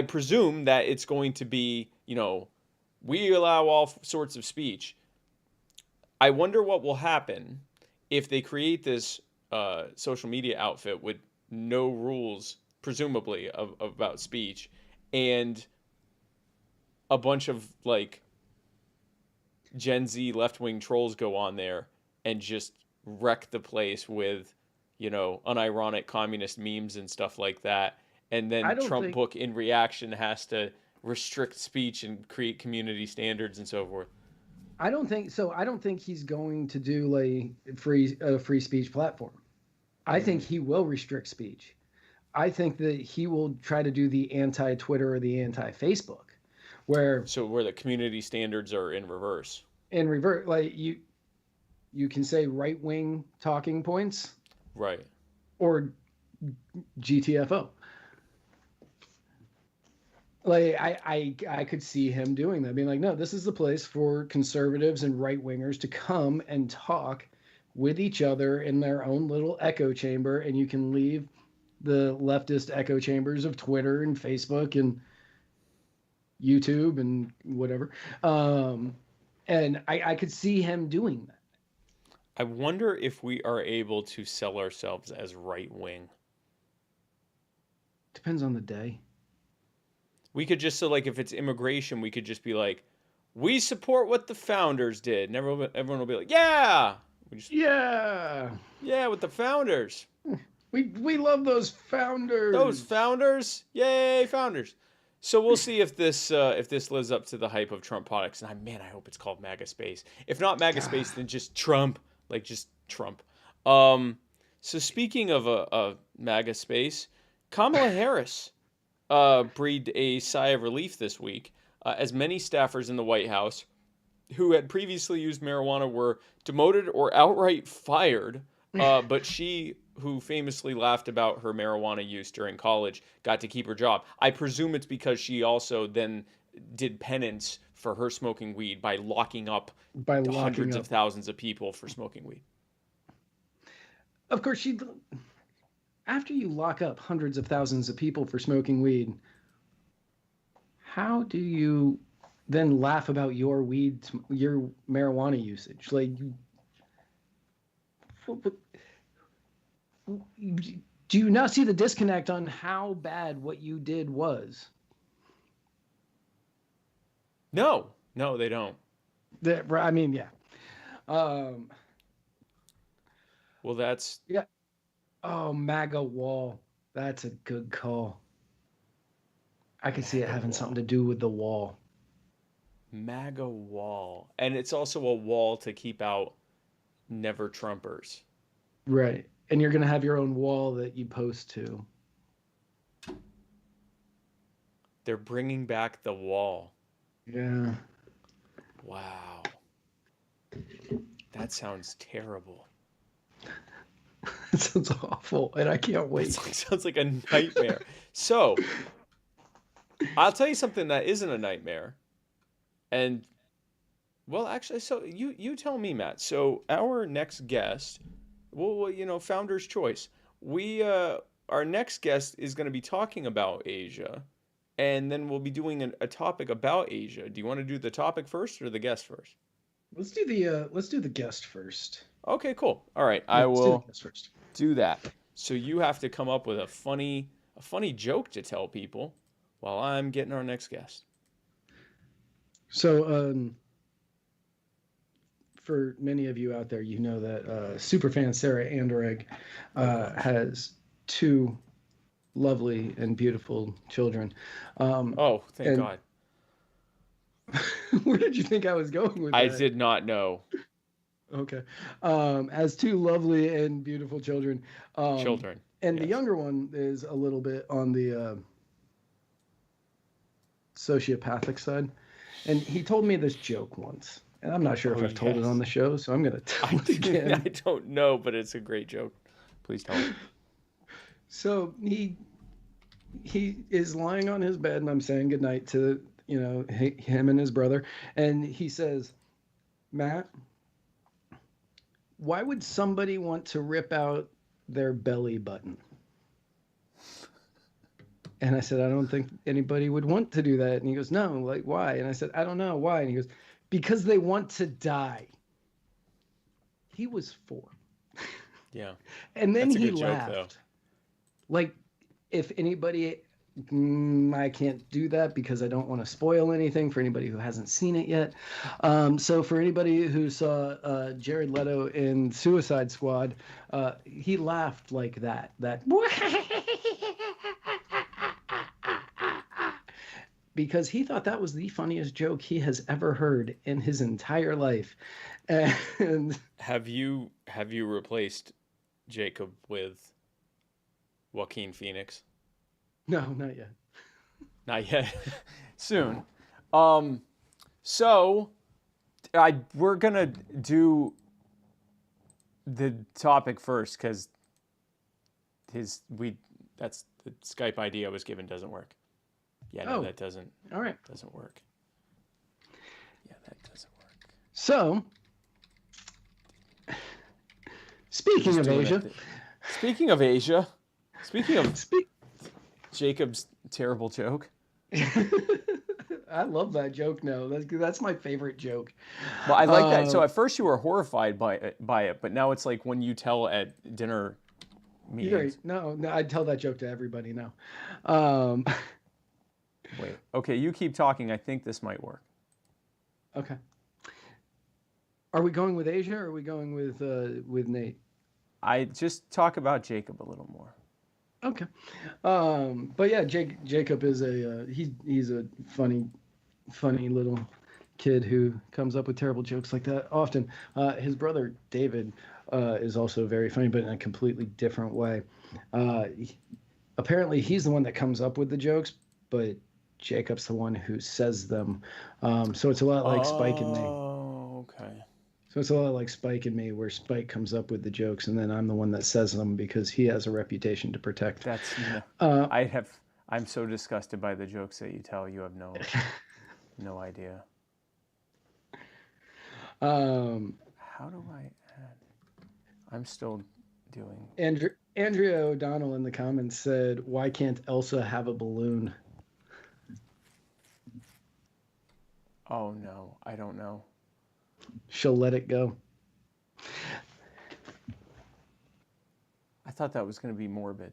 presume that it's going to be, we allow all sorts of speech. I wonder what will happen if they create this social media outfit with no rules, presumably, about speech, and a bunch of Gen Z left-wing trolls go on there and just wreck the place with, unironic communist memes and stuff like that. And then Trump book in reaction has to restrict speech and create community standards and so forth. I don't think so. I don't think he's going to do a free speech platform. I think he will restrict speech. I think that he will try to do the anti-Twitter or the anti-Facebook. Where the community standards are in reverse. You can say right-wing talking points. Right. Or GTFO. I could see him doing that, being like, no, this is the place for conservatives and right-wingers to come and talk with each other in their own little echo chamber, and you can leave the leftist echo chambers of Twitter and Facebook and YouTube and whatever. And I could see him doing that. I wonder if we are able to sell ourselves as right wing. Depends on the day. We could just, if it's immigration, we could just be like, we support what the founders did. And everyone will be like, yeah. Yeah, with the founders. We love those founders. Those founders. Yay, founders. So we'll see if this lives up to the hype of Trump products. And I hope it's called MAGA Space. If not MAGA Space, then just Trump. Just Trump. So speaking of a MAGA Space, Kamala Harris breathed a sigh of relief this week, as many staffers in the White House who had previously used marijuana were demoted or outright fired. But she, who famously laughed about her marijuana use during college, got to keep her job. I presume it's because she also then did penance for her smoking weed by locking up hundreds of thousands of people for smoking weed. Of course, after you lock up hundreds of thousands of people for smoking weed, how do you then laugh about your marijuana usage? Do you not see the disconnect on how bad what you did was? No, they don't. Yeah. Well, that's... Yeah. Oh, MAGA wall. That's a good call. I could see it having something to do with the wall. MAGA wall. And it's also a wall to keep out never Trumpers. Right. and you're going to have your own wall that you post to. They're bringing back the wall. Yeah. Wow. That sounds terrible. It sounds awful, and I can't wait. It sounds like a nightmare. So, I'll tell you something that isn't a nightmare. And, well, actually, so you tell me, Matt. So, our next guest, well, you know, founder's choice. Our next guest is going to be talking about Asia, and then we'll be doing a topic about Asia. Do you want to do the topic first or the guest first? Let's do the guest first. Okay, cool. All right, Yeah, I let's do the will guest first. do that. So you have to come up with a funny joke to tell people while I'm getting our next guest. So, for many of you out there, you know that superfan Sarah Anderegg has two lovely and beautiful children. Oh, thank God. Where did you think I was going with that? I did not know. Okay. Has two lovely and beautiful children. Children. And yes. the younger one is a little bit on the sociopathic side. And he told me this joke once. And I'm not sure if I've told it on the show, so I'm going to tell it again. I don't know, but it's a great joke. Please tell me. So he is lying on his bed, and I'm saying goodnight to, you know, him and his brother. And he says, Matt, why would somebody want to rip out their belly button? And I said, I don't think anybody would want to do that. And he goes, no, like, why? And I said, I don't know why. And he goes, because they want to die. He was 4. Yeah. And then That's a he good joke, laughed. though. Like, if anybody, I can't do that because I don't want to spoil anything for anybody who hasn't seen it yet. So for anybody who saw Jared Leto in Suicide Squad, he laughed like that. Because he thought that was the funniest joke he has ever heard in his entire life. And have you replaced Jacob with Joaquin Phoenix? no, not yet. Not yet. Soon. So we're gonna do the topic first because that's the Skype ID I was given doesn't work. Yeah, no, that doesn't. All right. Doesn't work. Yeah, that doesn't work. So, speaking of Asia, Jacob's terrible joke. I love that joke. No, that's my favorite joke. Well, I like that. So at first you were horrified by it, but now it's like when you tell at dinner meetings. No, I'd tell that joke to everybody now. Wait. Okay, you keep talking. I think this might work. Okay. Are we going with Asia or are we going with Nate? I just talk about Jacob a little more. Okay. But yeah, Jacob is he's a funny little kid who comes up with terrible jokes like that often. His brother David is also very funny, but in a completely different way. Apparently, he's the one that comes up with the jokes, but Jacob's the one who says them. So it's a lot like Spike and me. Oh, okay. So it's a lot like Spike and me, where Spike comes up with the jokes, and then I'm the one that says them because he has a reputation to protect. That's I'm so disgusted by the jokes that you tell. You have no idea. How do I add? I'm still doing. Andrea O'Donnell in the comments said, "Why can't Elsa have a balloon?" Oh no, I don't know. She'll let it go. I thought that was going to be morbid.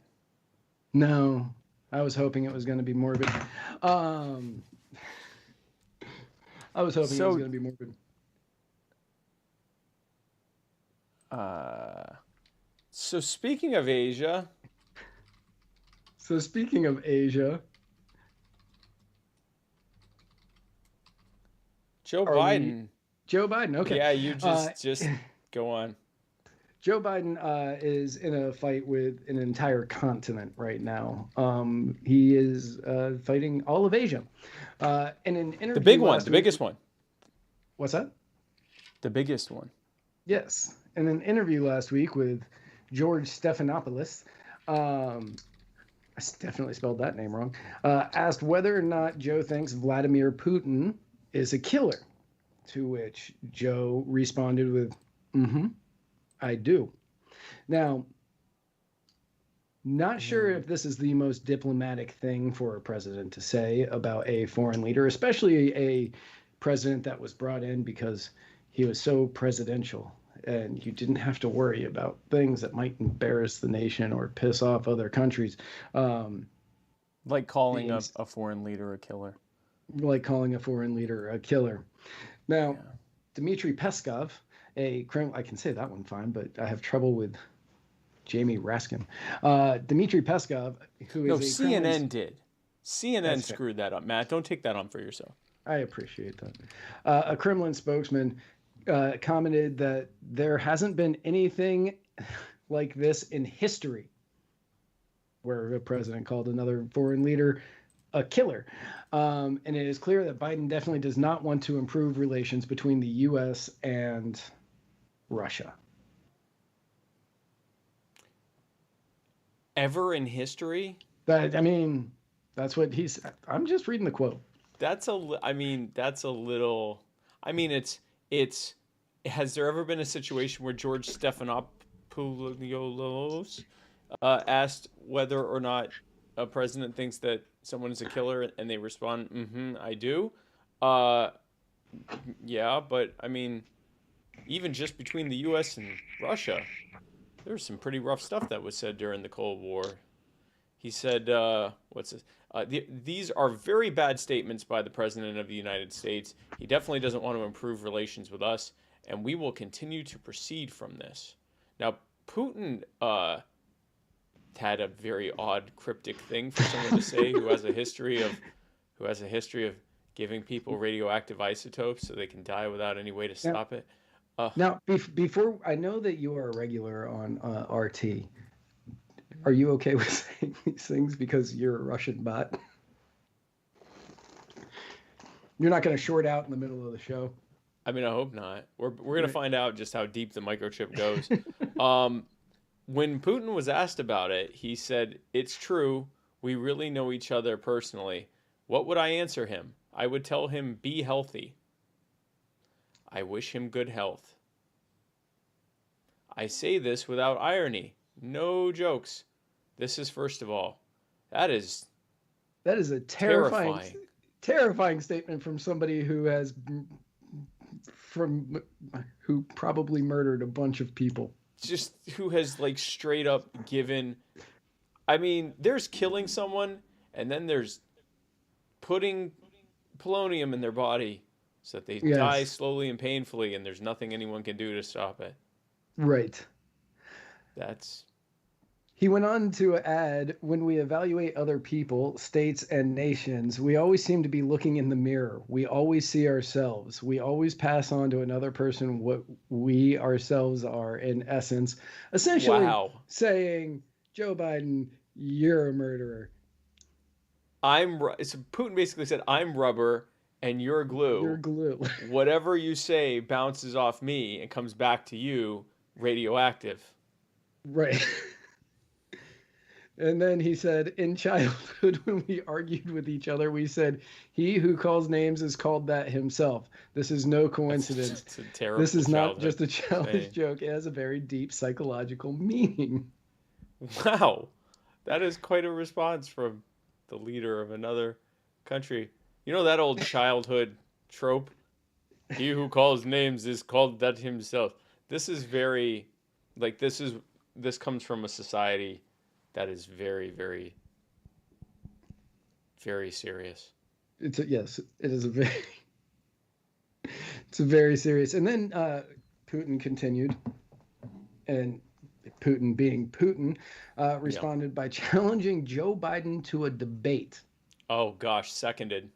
No, I was hoping it was going to be morbid. I was hoping it was going to be morbid. So speaking of Asia. Joe Biden. Joe Biden, okay. Yeah, you just go on. Joe Biden is in a fight with an entire continent right now. He is fighting all of Asia. In an interview The big one, last the week- biggest one. What's that? The biggest one. Yes. In an interview last week with George Stephanopoulos, I definitely spelled that name wrong, asked whether or not Joe thinks Vladimir Putin is a killer, to which Joe responded with, I do. Now, not sure if this is the most diplomatic thing for a president to say about a foreign leader, especially a president that was brought in because he was so presidential and you didn't have to worry about things that might embarrass the nation or piss off other countries. Like calling a foreign leader a killer. Like calling a foreign leader a killer. Now, Dmitry Peskov, I can say that one fine, but I have trouble with Jamie Raskin. Dmitry Peskov, who is CNN did. CNN screwed that up, Matt. Don't take that on for yourself. I appreciate that. A Kremlin spokesman commented that there hasn't been anything like this in history where a president called another foreign leader a killer. And it is clear that Biden definitely does not want to improve relations between the U.S. and Russia. Ever in history? That's what he's. I'm just reading the quote. That's a little. Has there ever been a situation where George Stephanopoulos asked whether or not a president thinks that someone is a killer, and they respond, I do? Yeah, but even just between the U.S. and Russia, there's some pretty rough stuff that was said during the Cold War. He said, what's this? These are very bad statements by the President of the United States. He definitely doesn't want to improve relations with us, and we will continue to proceed from this. Now, Putin had a very odd, cryptic thing for someone to say who has a history of giving people radioactive isotopes so they can die without any way to stop it. Now, before, I know that you are a regular on RT. Are you okay with saying these things because you're a Russian bot? You're not going to short out in the middle of the show? I hope not. We're going to find out just how deep the microchip goes. When Putin was asked about it, he said, "It's true. We really know each other personally. What would I answer him? I would tell him, be healthy. I wish him good health. I say this without irony. No jokes. This is first of all." That is a terrifying statement from somebody who probably murdered a bunch of people. Just who has straight up given. There's killing someone, and then there's putting polonium in their body so that they die slowly and painfully, and there's nothing anyone can do to stop it. Right. He went on to add, when we evaluate other people, states, and nations, we always seem to be looking in the mirror. We always see ourselves. We always pass on to another person what we ourselves are, in essence. Essentially saying, Joe Biden, you're a murderer. So Putin basically said, I'm rubber and you're glue. You're glue. Whatever you say bounces off me and comes back to you radioactive. Right. And then he said, in childhood, when we argued with each other, we said, he who calls names is called that himself. This is no coincidence. It's a terrible This is not just a childish joke. It has a very deep psychological meaning. Wow. That is quite a response from the leader of another country. You know that old childhood trope? He who calls names is called that himself. This is very, this comes from a society that is very, very, very serious. It is it's a very serious. And then Putin continued, and Putin being Putin, responded by challenging Joe Biden to a debate. Oh gosh, seconded.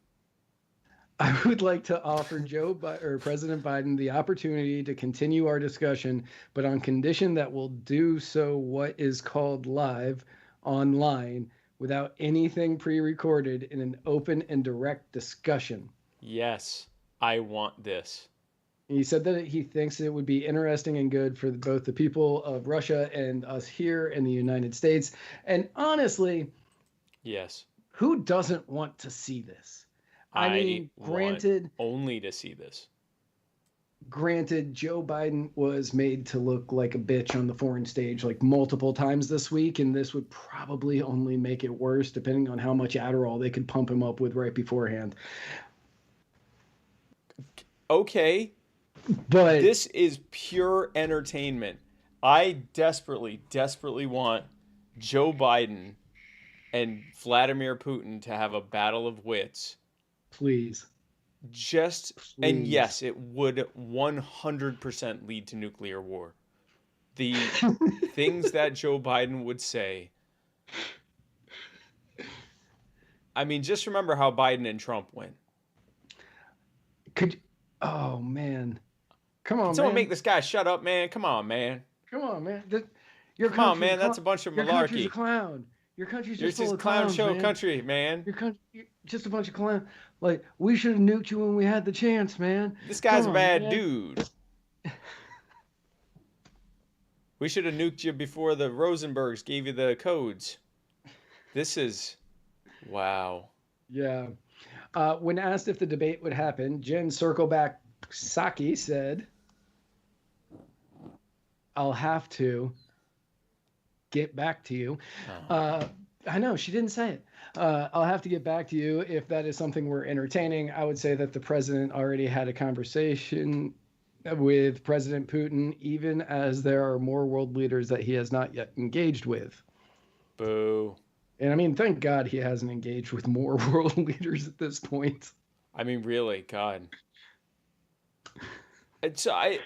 I would like to offer President Biden the opportunity to continue our discussion, but on condition that we'll do so what is called live online without anything pre-recorded in an open and direct discussion. Yes, I want this. He said that he thinks it would be interesting and good for both the people of Russia and us here in the United States. And honestly, yes, who doesn't want to see this? I mean, granted, want only to see this. Granted, Joe Biden was made to look like a bitch on the foreign stage like multiple times this week, and this would probably only make it worse depending on how much Adderall they could pump him up with right beforehand. Okay, but this is pure entertainment. I desperately, desperately want Joe Biden and Vladimir Putin to have a battle of wits. Please. And yes, it would 100% lead to nuclear war. The things that Joe Biden would say. I mean, just remember how Biden and Trump went. Oh, man. Come on, Can someone man. make this guy shut up, man? Come on, man. Come on, man. Come on, man. That's a bunch of malarkey. Your country's a clown. Your country's just full of clown clowns, show man. country, man. You're just a bunch of clowns. Like, we should have nuked you when we had the chance, man. This guy's a bad man. dude. We should have nuked you before the Rosenbergs gave you the codes. This is... Wow. Yeah. When asked if the debate would happen, Jen Circleback Psaki said, I'll have to get back to you. I know, she didn't say it. I'll have to get back to you if that is something we're entertaining. I would say that the president already had a conversation with President Putin, even as there are more world leaders that he has not yet engaged with. Boo. And I mean, thank God he hasn't engaged with more world leaders at this point. I mean, really, God. So I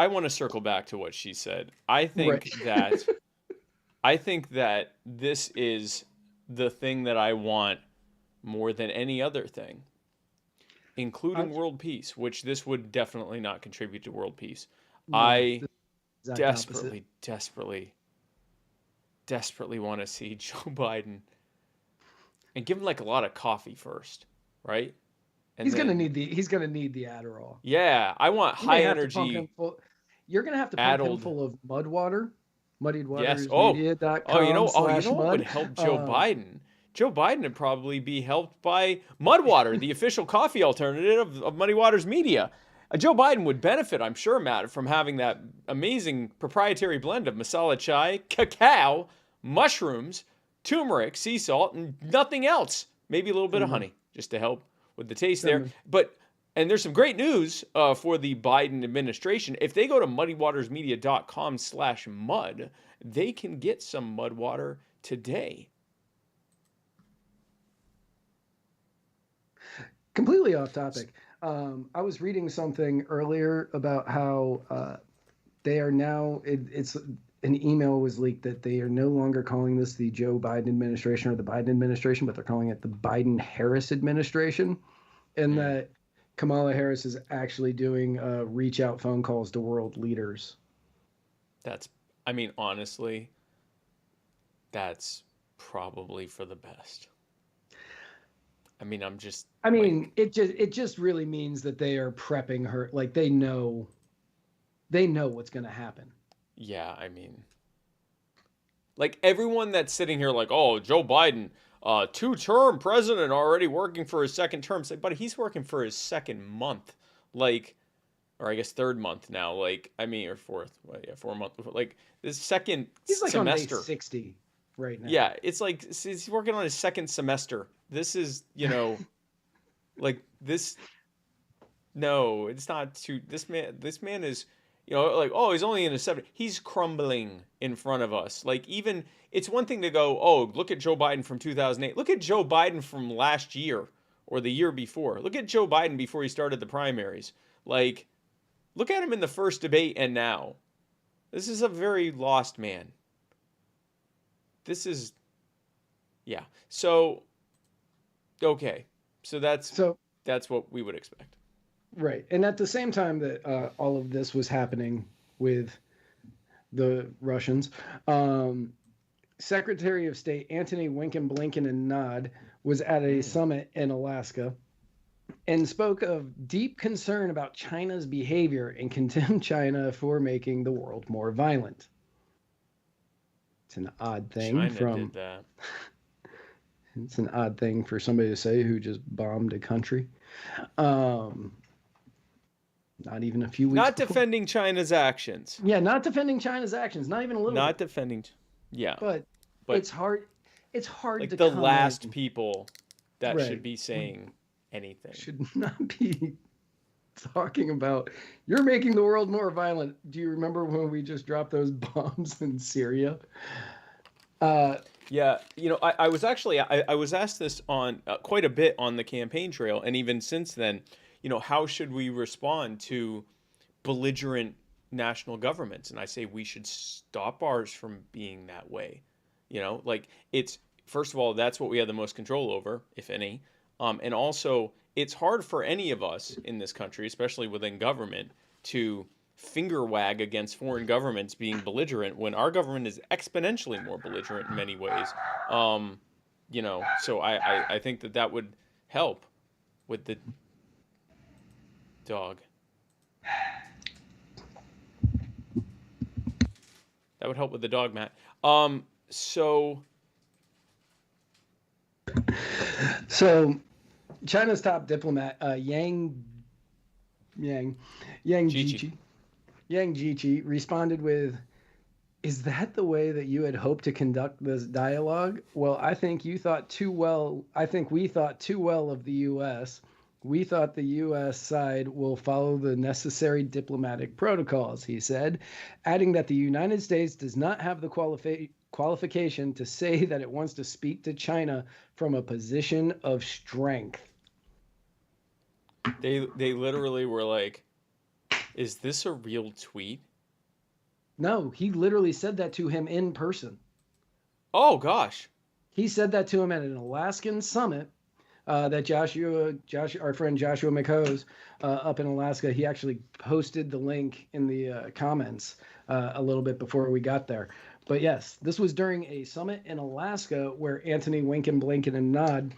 want to circle back to what she said. I think that this is the thing that I want more than any other thing, including world peace, which this would definitely not contribute to world peace. No, I desperately want to see Joe Biden and give him like a lot of coffee first, right? And he's gonna need the Adderall. Yeah, I want high energy. You're gonna have to pump him full of muddied water. Yes. Oh, you know what would help Joe Biden? Joe Biden would probably be helped by Mudwater, the official coffee alternative of Muddy Waters Media. Joe Biden would benefit, I'm sure, Matt, from having that amazing proprietary blend of masala chai, cacao, mushrooms, turmeric, sea salt, and nothing else. Maybe a little bit of honey, just to help with the taste there. And there's some great news for the Biden administration. If they go to muddywatersmedia.com/mud, they can get some mud water today. Completely off topic. I was reading something earlier about how they are now, it's an email was leaked that they are no longer calling this the Joe Biden administration or the Biden administration, but they're calling it the Biden-Harris administration. And that Kamala Harris is actually doing reach out phone calls to world leaders. Honestly, that's probably for the best. It just really means that they are prepping her. Like they know what's going to happen. Yeah, like everyone that's sitting here like, oh, Joe Biden, 2-term president already working for his second term. But he's working for his second month, like, or I guess third month now. Like, or fourth. Well, yeah, 4 months. Like this second he's like semester. On day 60 right now. Yeah, it's like he's working on his second semester. This is, like this. No, it's not too. This man is. Like, oh, he's only in his 70s. He's crumbling in front of us. Like, even, it's one thing to go, oh, look at Joe Biden from 2008. Look at Joe Biden from last year or the year before. Look at Joe Biden before he started the primaries. Like, look at him in the first debate and now. This is a very lost man. This is, yeah. So, okay. So that's that's what we would expect. Right. And at the same time that all of this was happening with the Russians, Secretary of State Antony Winken Blinken and Nod was at a summit in Alaska and spoke of deep concern about China's behavior and condemned China for making the world more violent. It's an odd thing China did that. It's an odd thing for somebody to say who just bombed a country. Not even a few weeks. Not before. defending China's actions. Yeah, not defending China's actions. Not even a little. Not bit. defending. Yeah. But it's hard. It's hard like to. The last people that Right. should be saying anything should not be talking about. You're making the world more violent. Do you remember when we just dropped those bombs in Syria? Yeah, you know, I was actually I was asked this on quite a bit on the campaign trail, and even since then, you know, how should we respond to belligerent national governments? And I say we should stop ours from being that way. You know, like it's first of all, that's what we have the most control over, if any, and also it's hard for any of us in this country, especially within government, to finger wag against foreign governments being belligerent when our government is exponentially more belligerent in many ways. You know, so I think that would help with the dog. That would help with the dog, Matt. So China's top diplomat, Yang Jiechi responded with, "Is that the way that you had hoped to conduct this dialogue? Well, I think you thought too well. I think we thought too well of the U.S. We thought the U.S. side will follow the necessary diplomatic protocols," he said, adding that the United States does not have the qualification to say that it wants to speak to China from a position of strength. They literally were like, "Is this a real tweet?" No, he literally said that to him in person. Oh gosh. He said that to him at an Alaskan summit that Joshua, our friend Joshua McHose, up in Alaska, he actually posted the link in the comments a little bit before we got there. But yes, this was during a summit in Alaska where Antony Winken, Blinken, and Nod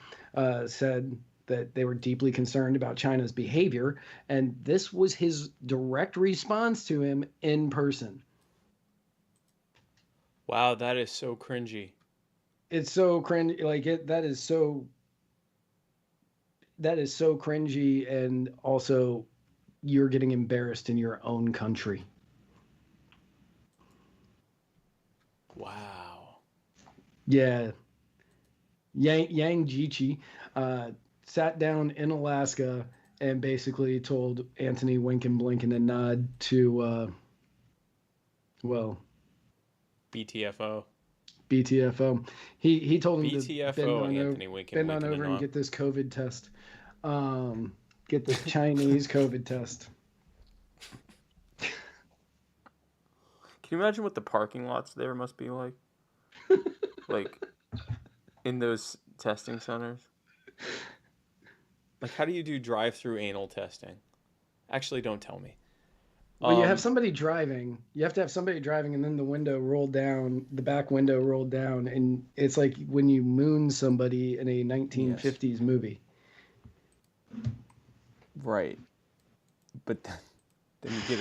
said that they were deeply concerned about China's behavior, and this was his direct response to him in person. Wow, that is so cringy. It's so cringy. Like that is so cringy, and also you're getting embarrassed in your own country. Wow. Yeah. Yang Jiechi sat down in Alaska and basically told Antony Winken, Blinken, and Nod to, BTFO. He told him BTFO, to Anthony Winken, bend on Blinken, over and Nod. get this COVID test. Get this Chinese COVID test. Can you imagine what the parking lots there must be like? Like, in those testing centers? Like, how do you do drive-through anal testing? Actually, don't tell me. Well, you have somebody driving. You have to have somebody driving, and then the window rolled down, the back window rolled down, and it's like when you moon somebody in a 1950s movie. Right. But then you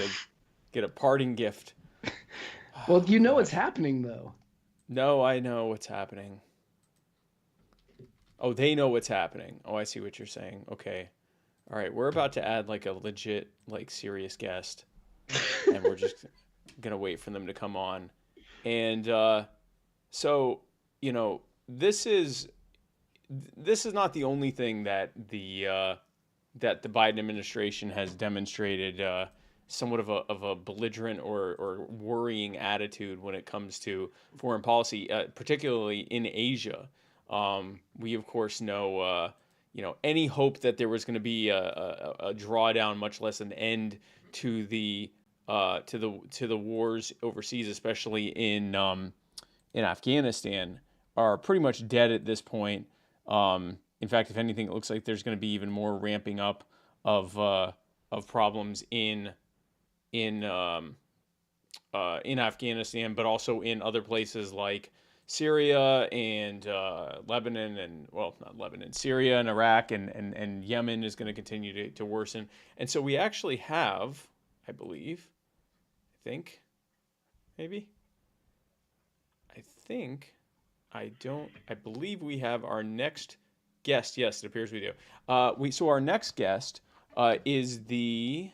get a parting gift. Well, you know what's happening, though. No, I know what's happening. Oh, they know what's happening. Oh, I see what you're saying. Okay. All right, we're about to add like a legit, like serious guest. And we're just going to wait for them to come on. And so, you know, this is not the only thing that the Biden administration has demonstrated somewhat of a belligerent or worrying attitude when it comes to foreign policy, particularly in Asia. We of course know, any hope that there was going to be a drawdown, much less an end to the wars overseas, especially in Afghanistan, are pretty much dead at this point. In fact, if anything, it looks like there's going to be even more ramping up of problems in Afghanistan, but also in other places like Syria and Lebanon, and well, not Lebanon, Syria and Iraq, and Yemen is going to continue to worsen. And so we actually have, I believe, I believe we have our next guest. Yes, it appears we do. So our next guest is he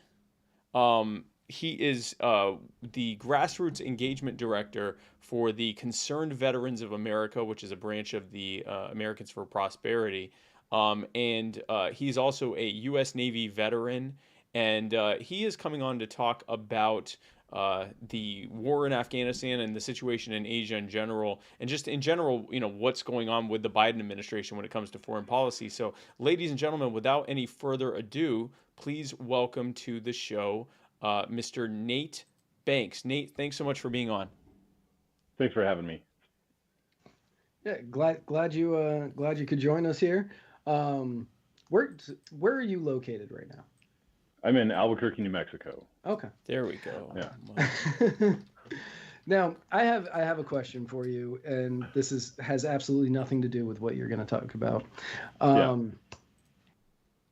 is the Grassroots Engagement Director for the Concerned Veterans of America, which is a branch of the Americans for Prosperity. And he's also a U.S. Navy veteran, and he is coming on to talk about the war in Afghanistan and the situation in Asia in general, and just in general, what's going on with the Biden administration when it comes to foreign policy. So, ladies and gentlemen, without any further ado, please welcome to the show Mr. Nate Banks. Nate, thanks so much for being on. Thanks for having me. Yeah, glad you could join us here. Where are you located right now? I'm in Albuquerque, New Mexico. Okay. There we go. Yeah. Now, I have a question for you, and this has absolutely nothing to do with what you're going to talk about.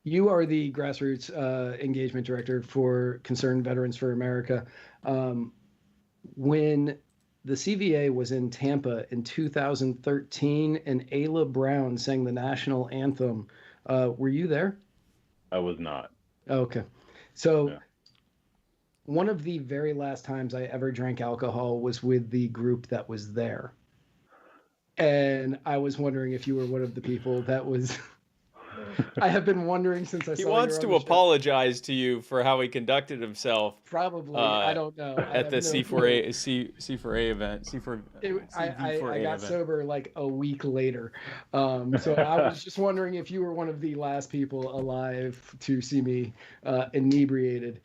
You are the Grassroots Engagement Director for Concerned Veterans for America. When the CVA was in Tampa in 2013 and Ayla Brown sang the national anthem, were you there? I was not. Okay. So one of the very last times I ever drank alcohol was with the group that was there. And I was wondering if you were one of the people that was... I have been wondering since I saw you. He wants to apologize to you for how he conducted himself. Probably. I don't know. At the C4A event. I got sober like a week later. So I was just wondering if you were one of the last people alive to see me inebriated.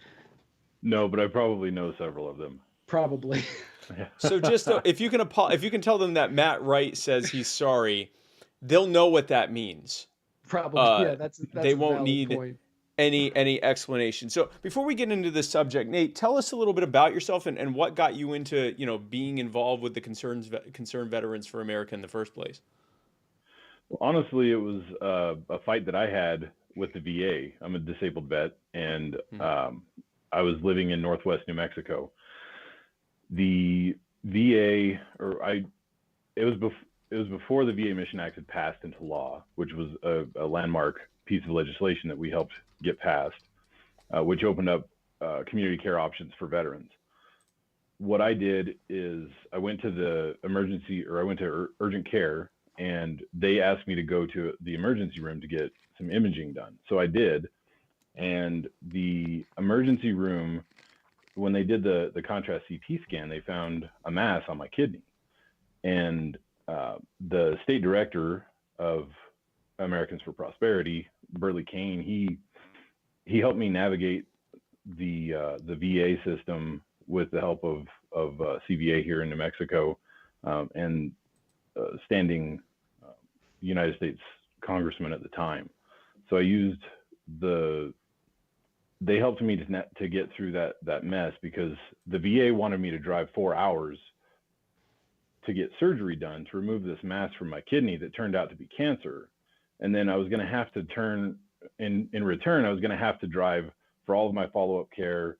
No, but I probably know several of them. Probably. So just if you can tell them that Matt Wright says he's sorry, they'll know what that means. Probably, that's they a won't need point. any explanation. So before we get into this subject, Nate, tell us a little bit about yourself and what got you into being involved with the Concerned Veterans for America in the first place. Well, honestly, it was a fight that I had with the VA. I'm a disabled vet, and I was living in Northwest New Mexico. The VA, it was before the VA Mission Act had passed into law, which was a landmark piece of legislation that we helped get passed, which opened up community care options for veterans. What I did is I went to urgent care, and they asked me to go to the emergency room to get some imaging done. So I did, and the emergency room, when they did the contrast CT scan, they found a mass on my kidney, and the state director of Americans for Prosperity, Burley Kane, he helped me navigate the VA system with the help of CVA here in New Mexico, and standing United States congressman at the time. So I used they helped me to get through that mess, because the VA wanted me to drive 4 hours to get surgery done to remove this mass from my kidney that turned out to be cancer. And then I was going to have to in return, I was going to have to drive for all of my follow-up care.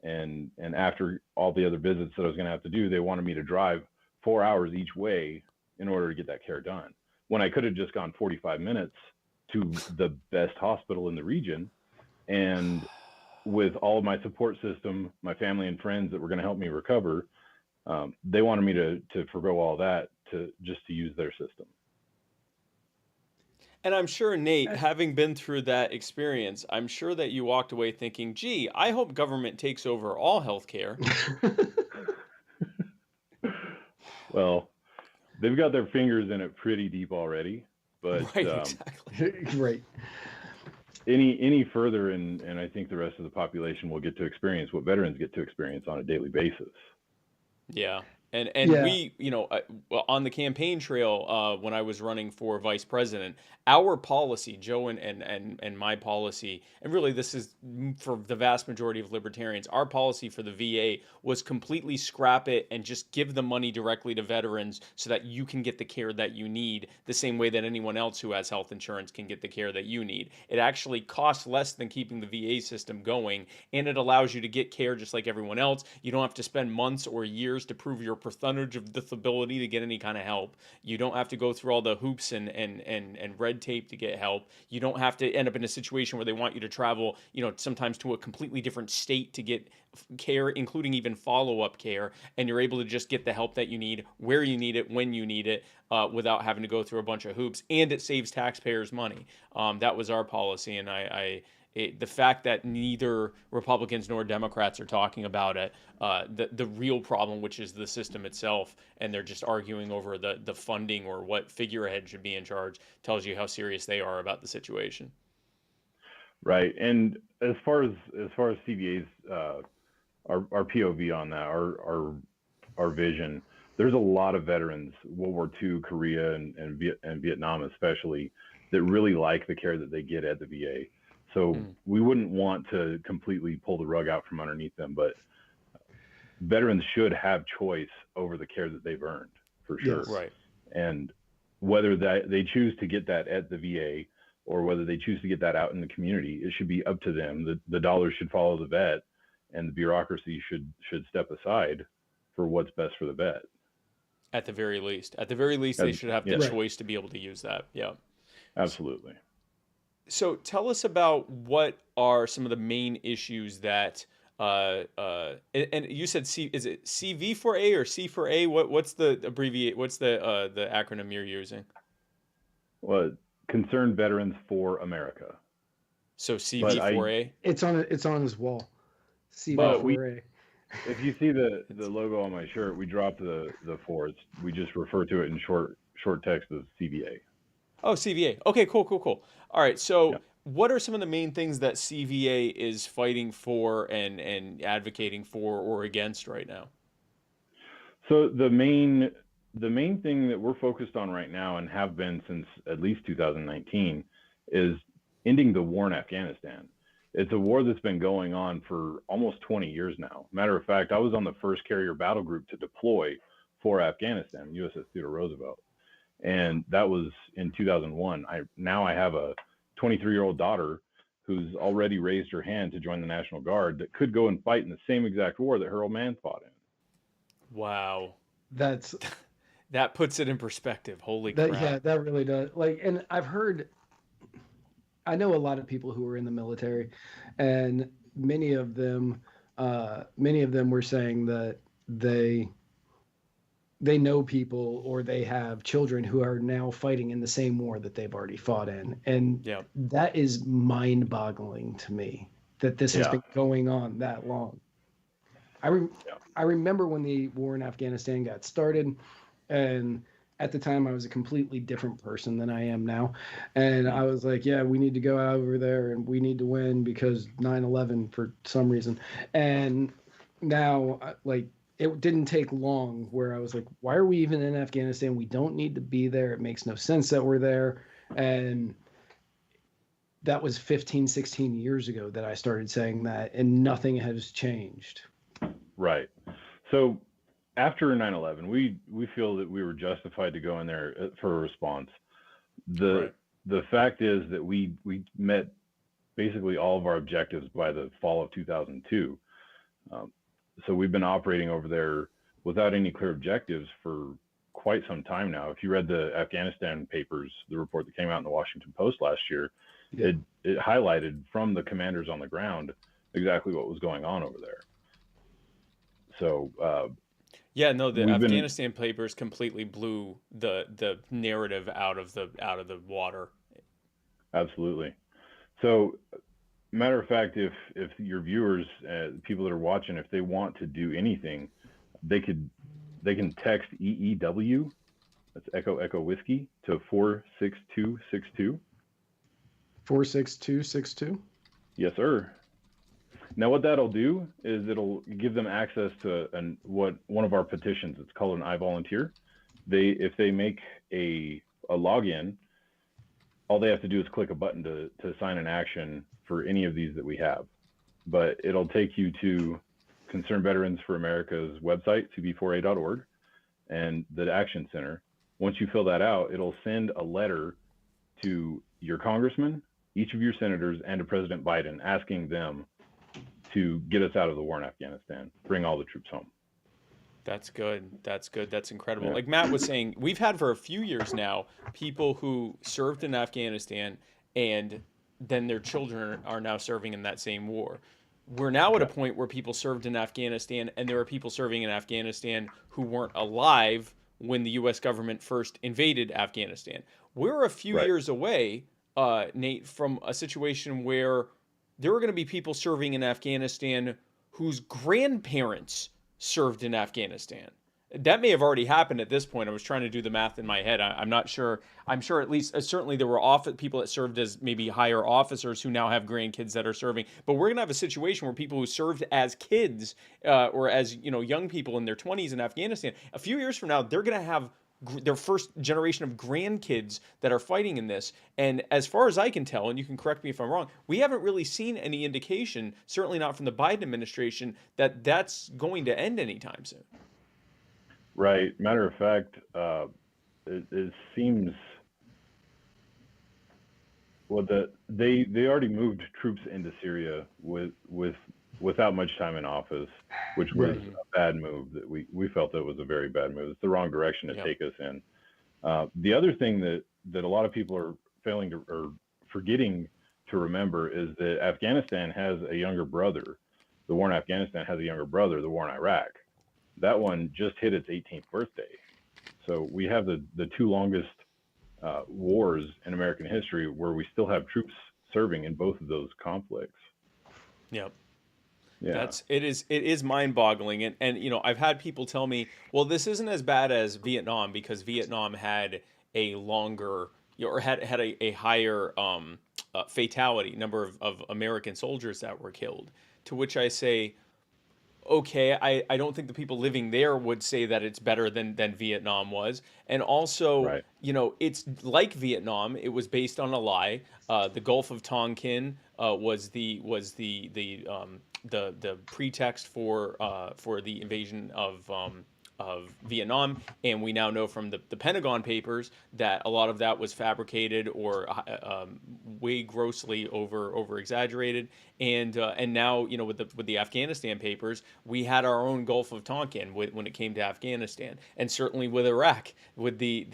And after all the other visits that I was going to have to do, they wanted me to drive 4 hours each way in order to get that care done, when I could have just gone 45 minutes to the best hospital in the region. And with all of my support system, my family and friends that were going to help me recover, they wanted me to forgo all that to use their system. And I'm sure, Nate, having been through that experience, I'm sure that you walked away thinking, gee, I hope government takes over all healthcare. Well, they've got their fingers in it pretty deep already, but right, exactly. Right. Any further, and I think the rest of the population will get to experience what veterans get to experience on a daily basis. Yeah. And Yeah. we, well, on the campaign trail, when I was running for vice president, our policy, Joe and my policy, and really this is for the vast majority of libertarians, our policy for the VA was completely scrap it and just give the money directly to veterans so that you can get the care that you need the same way that anyone else who has health insurance can get the care that you need. It actually costs less than keeping the VA system going, and it allows you to get care just like everyone else. You don't have to spend months or years to prove your percentage of disability to get any kind of help. You don't have to go through all the hoops and red tape to get help. You don't have to end up in a situation where they want you to travel, sometimes to a completely different state to get care, including even follow-up care, and you're able to just get the help that you need, where you need it, when you need it, without having to go through a bunch of hoops, and it saves taxpayers money. That was our policy, and the fact that neither Republicans nor Democrats are talking about it, the real problem, which is the system itself, and they're just arguing over the funding or what figurehead should be in charge, tells you how serious they are about the situation. Right, and as far as CVA's our POV on that, our vision, there's a lot of veterans, World War II, Korea, and Vietnam especially, that really like the care that they get at the VA. So we wouldn't want to completely pull the rug out from underneath them, but veterans should have choice over the care that they've earned, for sure. Yes. Right. And whether they choose to get that at the VA or whether they choose to get that out in the community, it should be up to them. The dollars should follow the vet, and the bureaucracy should step aside for what's best for the vet. At the very least, they should have the choice to be able to use that. Yeah. Absolutely. So tell us about what are some of the main issues that, and you said is it CV4A or C4A? What's the what's the acronym you're using? Well, Concerned Veterans for America. So CV4A? It's on his wall. CV4A. If you see the logo on my shirt, we dropped the four. We just refer to it in short text as CVA. Oh, CVA. Okay, cool. All right, so what are some of the main things that CVA is fighting for and advocating for or against right now? So the main thing that we're focused on right now, and have been since at least 2019, is ending the war in Afghanistan. It's a war that's been going on for almost 20 years now. Matter of fact, I was on the first carrier battle group to deploy for Afghanistan, USS Theodore Roosevelt. And that was in 2001. I have a 23-year-old daughter who's already raised her hand to join the National Guard that could go and fight in the same exact war that her old man fought in. Wow. That puts it in perspective. Holy crap. Yeah, that really does. And I know a lot of people who are in the military, and many of them were saying that they know people or they have children who are now fighting in the same war that they've already fought in. And that is mind-boggling to me that this has been going on that long. I remember when the war in Afghanistan got started, and at the time I was a completely different person than I am now. And I was like, yeah, we need to go over there and we need to win because 9/11 for some reason. And now, it didn't take long where I was like, why are we even in Afghanistan? We don't need to be there. It makes no sense that we're there. And that was 15, 16 years ago that I started saying that, and nothing has changed. Right. So after 9/11, we feel that we were justified to go in there for a response. The fact is that we met basically all of our objectives by the fall of 2002. So we've been operating over there without any clear objectives for quite some time now. If you read the Afghanistan papers, the report that came out in the Washington Post last year, it highlighted from the commanders on the ground exactly what was going on over there. So the Afghanistan papers completely blew the narrative out of the water. Absolutely. So, matter of fact, if your viewers, people that are watching, if they want to do anything, they can text EEW, that's Echo Whiskey, to 46262. 46262. Yes, sir. Now, what that'll do is it'll give them access to one of our petitions. It's called an I Volunteer. If they make a login, all they have to do is click a button to sign an action for any of these that we have. But it'll take you to Concerned Veterans for America's website, cb4a.org, and the Action Center. Once you fill that out, it'll send a letter to your congressman, each of your senators, and to President Biden, asking them to get us out of the war in Afghanistan, bring all the troops home. That's good. That's good. That's incredible. Yeah. Like Matt was saying, we've had for a few years now people who served in Afghanistan and then their children are now serving in that same war. We're now at a point where people served in Afghanistan and there are people serving in Afghanistan who weren't alive when the U.S. government first invaded Afghanistan. We're a few years away, Nate, from a situation where there are going to be people serving in Afghanistan whose grandparents served in Afghanistan. That may have already happened at this point. I was trying to do the math in my head. I'm not sure. I'm sure at least certainly there were people that served as maybe higher officers who now have grandkids that are serving. But we're going to have a situation where people who served as kids or as young people in their 20s in Afghanistan, a few years from now, they're going to have their first generation of grandkids that are fighting in this. And as far as I can tell, and you can correct me if I'm wrong, we haven't really seen any indication, certainly not from the Biden administration, that that's going to end anytime soon. Right. Matter of fact, it seems they already moved troops into Syria without much time in office, which was a bad move. That we felt that was a very bad move. It's the wrong direction to take us in. The other thing that a lot of people are failing to or forgetting to remember is that Afghanistan has a younger brother. The war in Afghanistan has a younger brother. The war in Iraq. That one just hit its 18th birthday. So we have the two longest wars in American history where we still have troops serving in both of those conflicts. Yep. Yeah. It is mind-boggling, and I've had people tell me, well, this isn't as bad as Vietnam because Vietnam had a longer or had a higher fatality number of American soldiers that were killed. To which I say, okay, I don't think the people living there would say that it's better than Vietnam was. And also, it's like Vietnam. It was based on a lie. The Gulf of Tonkin was the pretext for the invasion of Vietnam, and we now know from the Pentagon papers that a lot of that was fabricated or way grossly over exaggerated. And now with the Afghanistan papers, we had our own Gulf of Tonkin when it came to Afghanistan, and certainly with Iraq, with the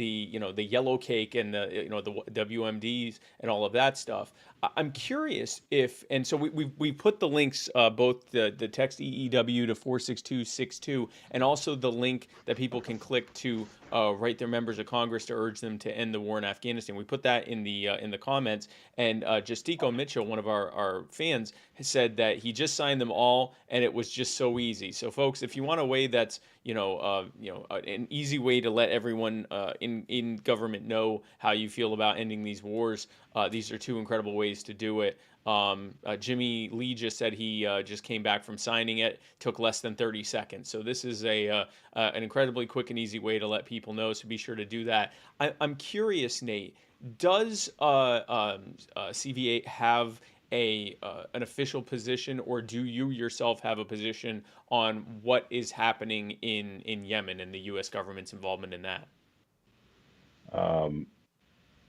yellow cake and the WMDs and all of that stuff. I'm curious if, and so we put the links, both the text EEW to 46262 and also the link that people can click to write their members of Congress to urge them to end the war in Afghanistan. We put that in the comments, and Justico Mitchell, one of our fans, has said that he just signed them all and it was just so easy. So folks, if you want a way that's an easy way to let everyone in government know how you feel about ending these wars, these are two incredible ways to do it. Jimmy Lee just said he just came back from signing it. Took less than 30 seconds. So this is an incredibly quick and easy way to let people know. So be sure to do that. I'm curious, Nate. Does CVA have an official position, or do you yourself have a position on what is happening in Yemen and the U.S. government's involvement in that?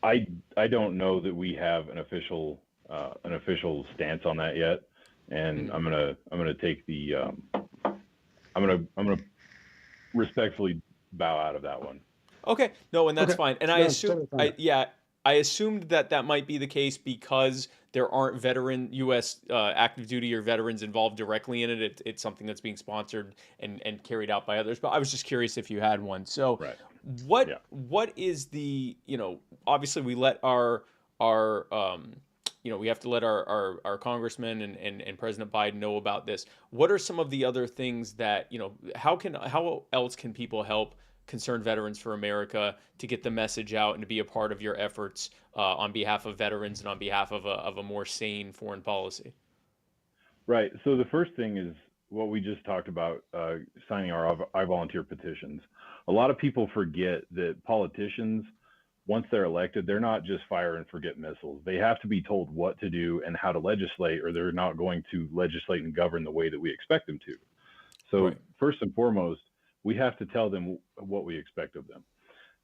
I don't know that we have an official stance on that yet, and I'm gonna take the I'm gonna respectfully bow out of that one. Okay, no, and that's fine. And I assume, totally I assumed that might be the case because there aren't U.S. active duty or veterans involved directly in it. It's something that's being sponsored and carried out by others. But I was just curious if you had one. So, what is the obviously we let our we have to let our congressman and President Biden know about this. What are some of the other things that how else can people help Concerned Veterans for America to get the message out and to be a part of your efforts on behalf of veterans and on behalf of a more sane foreign policy? Right. So the first thing is what we just talked about, signing our I volunteer petitions. A lot of people forget that politicians, once they're elected, they're not just fire and forget missiles. They have to be told what to do and how to legislate, or they're not going to legislate and govern the way that we expect them to. So Right. first and foremost, we have to tell them what we expect of them.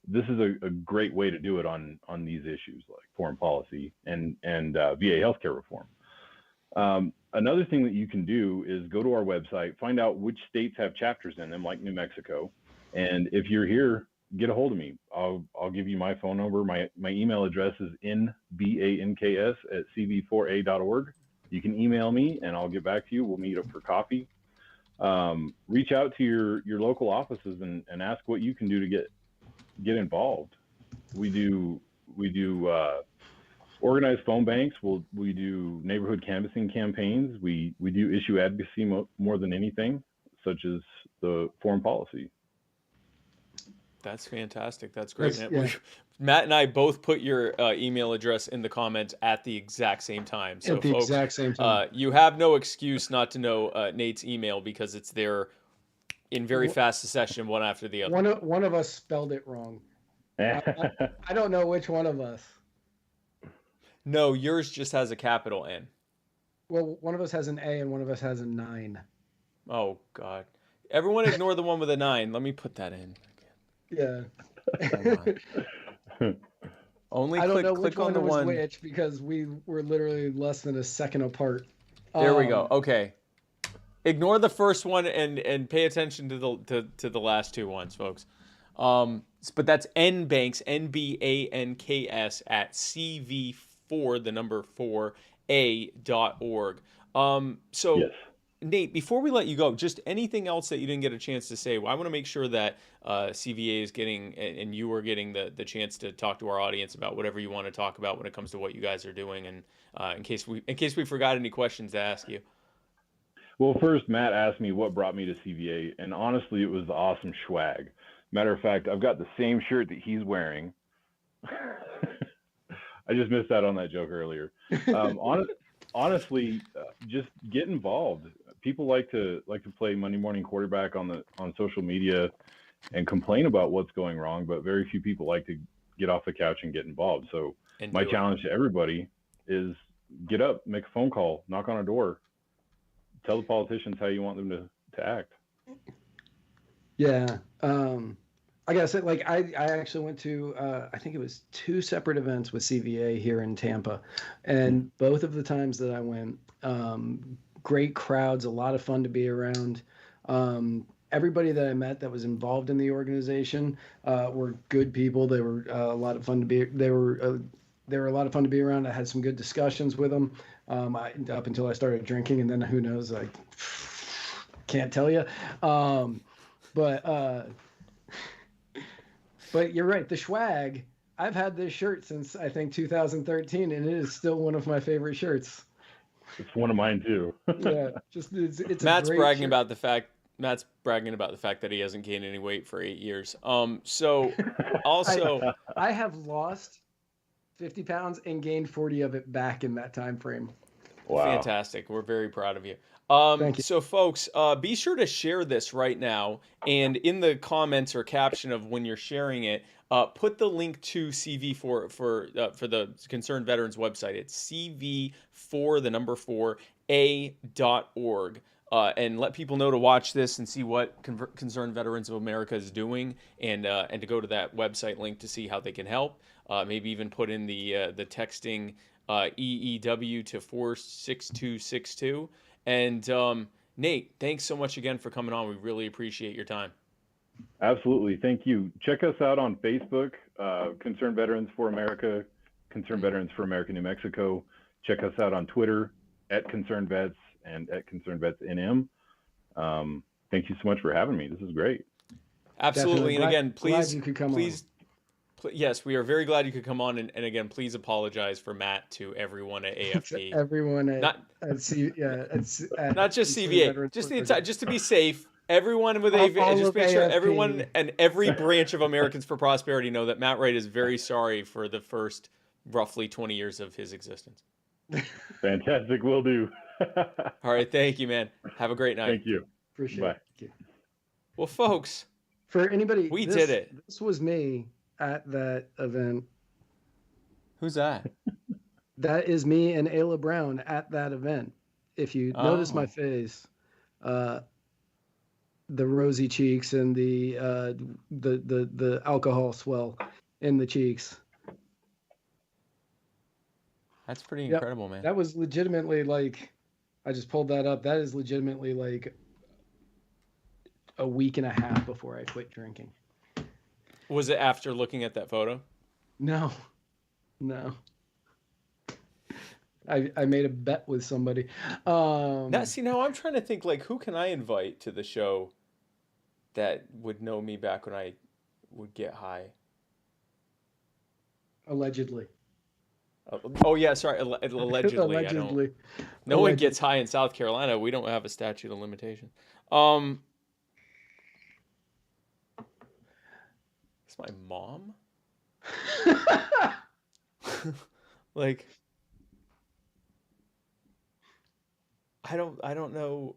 This is a great way to do it on these issues like foreign policy and VA healthcare reform. Another thing that you can do is go to our website, find out which states have chapters in them, like New Mexico. And if you're here, get a hold of me. I'll give you my phone number. My email address is nbanks@cv4a.org. You can email me and I'll get back to you. We'll meet up for coffee. Reach out to your local offices and ask what you can do to get involved. We do organized phone banks. We do neighborhood canvassing campaigns. We do issue advocacy more than anything, such as the foreign policy. That's fantastic. That's great. Yeah. Matt and I both put your email address in the comments at the exact same time. So At the folks, exact same time. you have no excuse not to know Nate's email because it's there in very fast succession, one after the other. One of us spelled it wrong. I don't know which one of us. No, yours just has a capital N. Well, one of us has an A and one of us has a 9. Oh, God. Everyone ignore the one with a 9. Let me put that in. Yeah. Only I don't know click which on one the was one. which because we were literally less than a second apart. There we go. Okay. Ignore the first one and pay attention to the last two ones, folks. But that's NBanks, NBANKS at CV4, the number 4A.org. So, Yes. Nate, before we let you go, just anything else that you didn't get a chance to say? Well, I want to make sure that CVA is getting, and you are getting the chance to talk to our audience about whatever you want to talk about when it comes to what you guys are doing, and in case we forgot any questions to ask you. Well, first, Matt asked me what brought me to CVA, and honestly, it was the awesome swag. Matter of fact, I've got the same shirt that he's wearing. I just missed out on that joke earlier. Honestly, just get involved. People like to play Monday morning quarterback on social media and complain about what's going wrong, but very few people like to get off the couch and get involved. So my challenge to everybody is get up, make a phone call, knock on a door, tell the politicians how you want them to act. Yeah. I gotta say, like, I actually went to, I think it was 2 separate events with CVA here in Tampa. And both of the times that I went, great crowds, a lot of fun to be around. Everybody that I met that was involved in the organization were good people. They were a lot of fun to be, they were a lot of fun to be around. I had some good discussions with them up until I started drinking, and then who knows, I can't tell you. But you're right. The swag, I've had this shirt since I think 2013, and it is still one of my favorite shirts. It's one of mine too. Yeah, just it's Matt's a great bragging shirt. about the fact that he hasn't gained any weight for 8 years. So also I have lost 50 pounds and gained 40 of it back in that time frame. Wow. Fantastic. We're very proud of you. Thank you. So folks, be sure to share this right now, and in the comments or caption of when you're sharing it, put the link to CV for the Concerned Veterans website. It's CV4, the number 4A.org. And let people know to watch this and see what Concerned Veterans of America is doing, and to go to that website link to see how they can help. Maybe even put in the texting EEW to 46262. And Nate, thanks so much again for coming on. We really appreciate your time. Absolutely. Thank you. Check us out on Facebook, Concerned Veterans for America, Concerned Veterans for America, New Mexico. Check us out on Twitter at Concerned Vets and at Concerned Vets NM. Thank you so much for having me. This is great. Absolutely. Definitely. And again, Glad you could come on. Yes, we are very glad you could come on. And again, please apologize for Matt to everyone at AFP. Everyone Not just CVA, just to be safe. Everyone with AFP, just make sure AFP. everyone and every branch of Americans for Prosperity know that Matt Wright is very sorry for the first roughly 20 years of his existence. Fantastic. Will do. All right. Thank you, man. Have a great night. Thank you. Appreciate Bye. it. Thank you. Well, folks, For anybody, we this, did it. This was me at that event. Who's that? That is me and Ayla Brown at that event. If you notice my face, the rosy cheeks and the alcohol swell in the cheeks. That's pretty incredible, man. That was legitimately like, I just pulled that up. That is legitimately like a week and a half before I quit drinking. Was it after looking at that photo? No. I made a bet with somebody. Now I'm trying to think, like, who can I invite to the show that would know me back when I would get high? Allegedly. Oh yeah, sorry. Allegedly. Allegedly. No one gets high in South Carolina. We don't have a statute of limitation. It's my mom. Like, I don't know.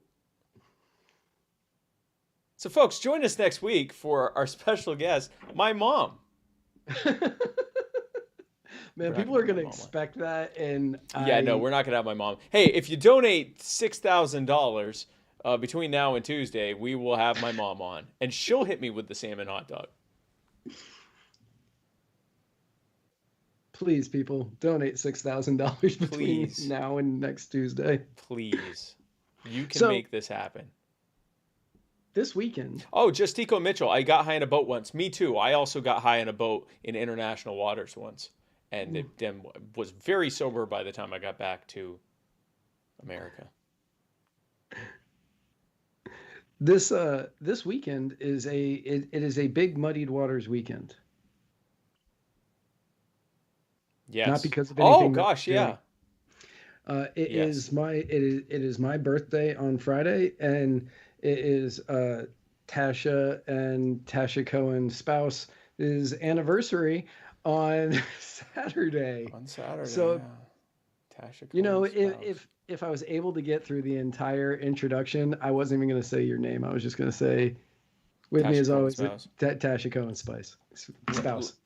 So, folks, join us next week for our special guest, my mom. Man, people are going to expect that. And no, we're not going to have my mom. Hey, if you donate $6,000 between now and Tuesday, we will have my mom on. And she'll hit me with the salmon hot dog. Please, people, donate $6,000 between now and next Tuesday. Please. You can make this happen. This weekend. Oh, Justico Mitchell. I got high in a boat once. Me too. I also got high in a boat in international waters once. And it was very sober by the time I got back to America. This weekend is it is a big Muddied Waters weekend. Yes. Not because of anything. Oh gosh, yeah. It is my birthday on Friday, and it is Tasha and Tasha Cohen's spouse's anniversary on Saturday. On Saturday. So, Tasha Cohen's if I was able to get through the entire introduction, I wasn't even going to say your name. I was just going to say, with Tasha me as Cohen's always, Tasha Cohen's spouse.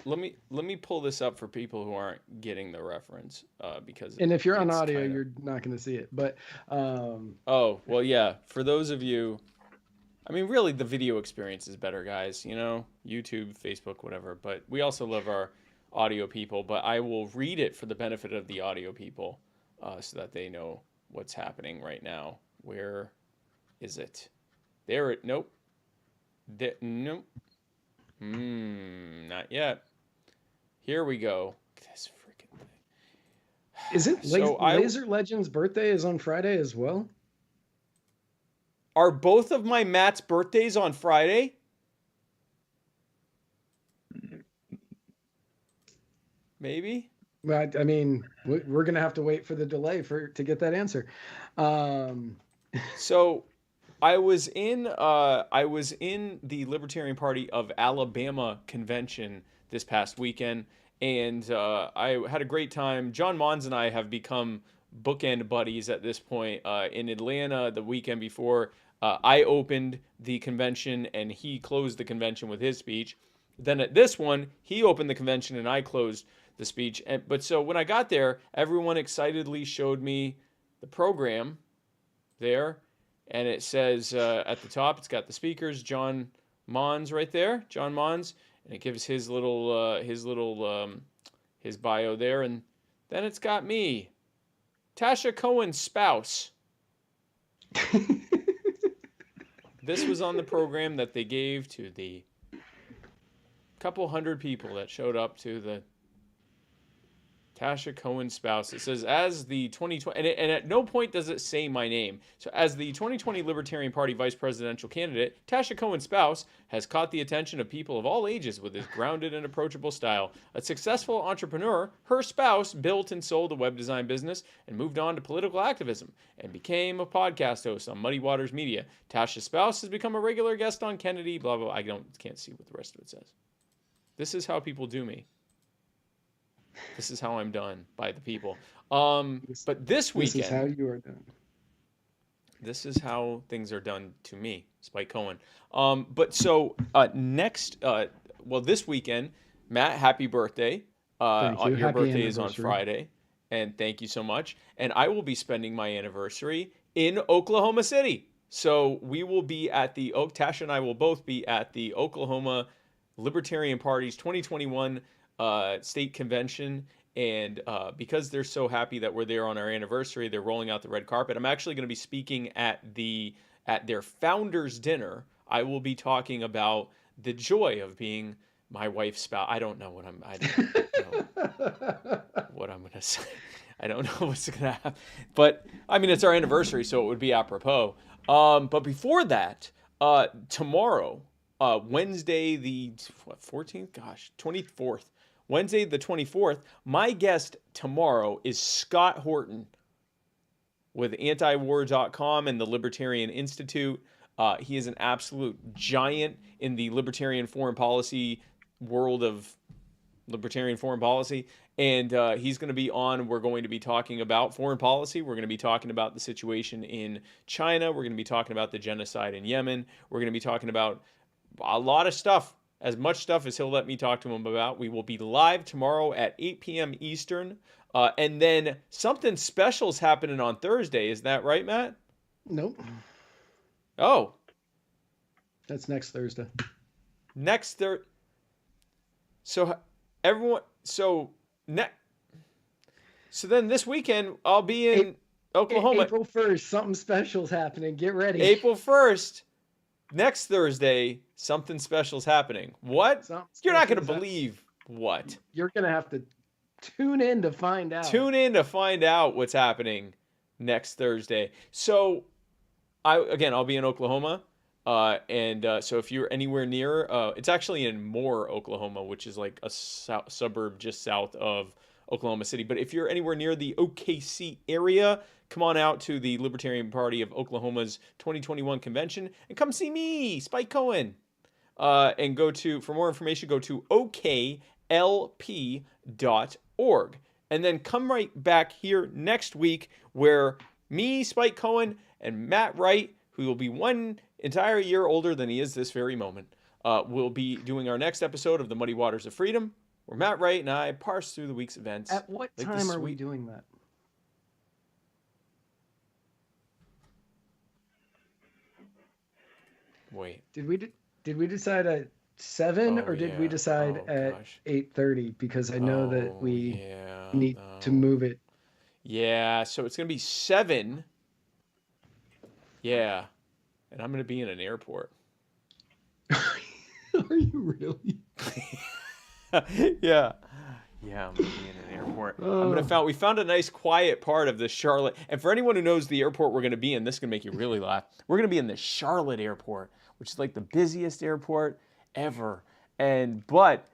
Let me pull this up for people who aren't getting the reference, because. And if you're on audio, you're not going to see it. But. Oh well, yeah. For those of you, I mean, really, the video experience is better, guys. YouTube, Facebook, whatever. But we also love our audio people. But I will read it for the benefit of the audio people, so that they know what's happening right now. Where is it? There it. Nope. Nope. Not yet. Here we go. This freaking thing. Isn't Laser Legends' birthday is on Friday as well? Are both of my Matt's birthdays on Friday? Maybe. Well, I mean, we're gonna have to wait for the delay to get that answer. So, I was in the Libertarian Party of Alabama convention this past weekend, and I had a great time. John Mons and I have become bookend buddies at this point. In Atlanta the weekend before, I opened the convention and he closed the convention with his speech. Then at this one, he opened the convention and I closed the speech. But so when I got there, everyone excitedly showed me the program there. And it says at the top, it's got the speakers, John Mons right there, John Mons, and it gives his bio there, and then it's got me, Tasha Cohen's spouse. This was on the program that they gave to the couple hundred people that showed up to the Tasha Cohen's spouse. It says, as the 2020, and at no point does it say my name. So as the 2020 Libertarian Party vice presidential candidate, Tasha Cohen's spouse has caught the attention of people of all ages with his grounded and approachable style. A successful entrepreneur, her spouse built and sold a web design business and moved on to political activism and became a podcast host on Muddy Waters Media. Tasha's spouse has become a regular guest on Kennedy, blah, blah, blah. Can't see what the rest of it says. This is how people do me. This is how I'm done by the people. But this weekend, this is how you are done. This is how things are done to me, Spike Cohen. But so next, well, this weekend, Matt, happy birthday. Thank you. Your Happy birthday is on anniversary. Friday, and thank you so much. And I will be spending my anniversary in Oklahoma City. So we will be at the Tasha and I will both be at the Oklahoma Libertarian Party's 2021 state convention. And because they're so happy that we're there on our anniversary, they're rolling out the red carpet. I'm actually going to be speaking at their founders dinner. I will be talking about the joy of being my wife's spouse. I don't know what I don't know what I'm going to say. I don't know what's going to happen. But I mean, it's our anniversary, so it would be apropos. But before that, tomorrow, Wednesday the 14th, 24th. Wednesday the 24th, my guest tomorrow is Scott Horton with antiwar.com and the Libertarian Institute. He is an absolute giant in the libertarian foreign policy world of libertarian foreign policy. And he's going to be on. We're going to be talking about foreign policy. We're going to be talking about the situation in China. We're going to be talking about the genocide in Yemen. We're going to be talking about a lot of stuff. As much stuff as he'll let me talk to him about. We will be live tomorrow at 8 p.m. Eastern. And then something special is happening on Thursday. Is that right, Matt? Nope. Oh. That's next Thursday. Next Thursday. So everyone. So then this weekend I'll be in Oklahoma. April 1st, something special's happening. Get ready. April 1st. Next Thursday, something special's happening. What? You're not going to believe what. You're going to have to tune in to find out. Tune in to find out what's happening next Thursday. So, I'll be in Oklahoma. So if you're anywhere near, it's actually in Moore, Oklahoma, which is like a suburb just south of Oklahoma City. But if you're anywhere near the OKC area, come on out to the Libertarian Party of Oklahoma's 2021 convention and come see me, Spike Cohen. And for more information, go to oklp.org. And then come right back here next week where me, Spike Cohen, and Matt Wright, who will be one entire year older than he is this very moment, will be doing our next episode of The Muddy Waters of Freedom, where Matt Wright and I parse through the week's events. At what time are we doing that? Wait. Did we decide at 7 or did we decide at 8:30? Because I know that we need to move it. Yeah, so it's gonna be 7. Yeah, and I'm gonna be in an airport. Are you really? Yeah, I'm gonna be in an airport. We found a nice quiet part of the Charlotte. And for anyone who knows the airport we're gonna be in, this is gonna make you really laugh. We're gonna be in the Charlotte airport, which is like the busiest airport ever. But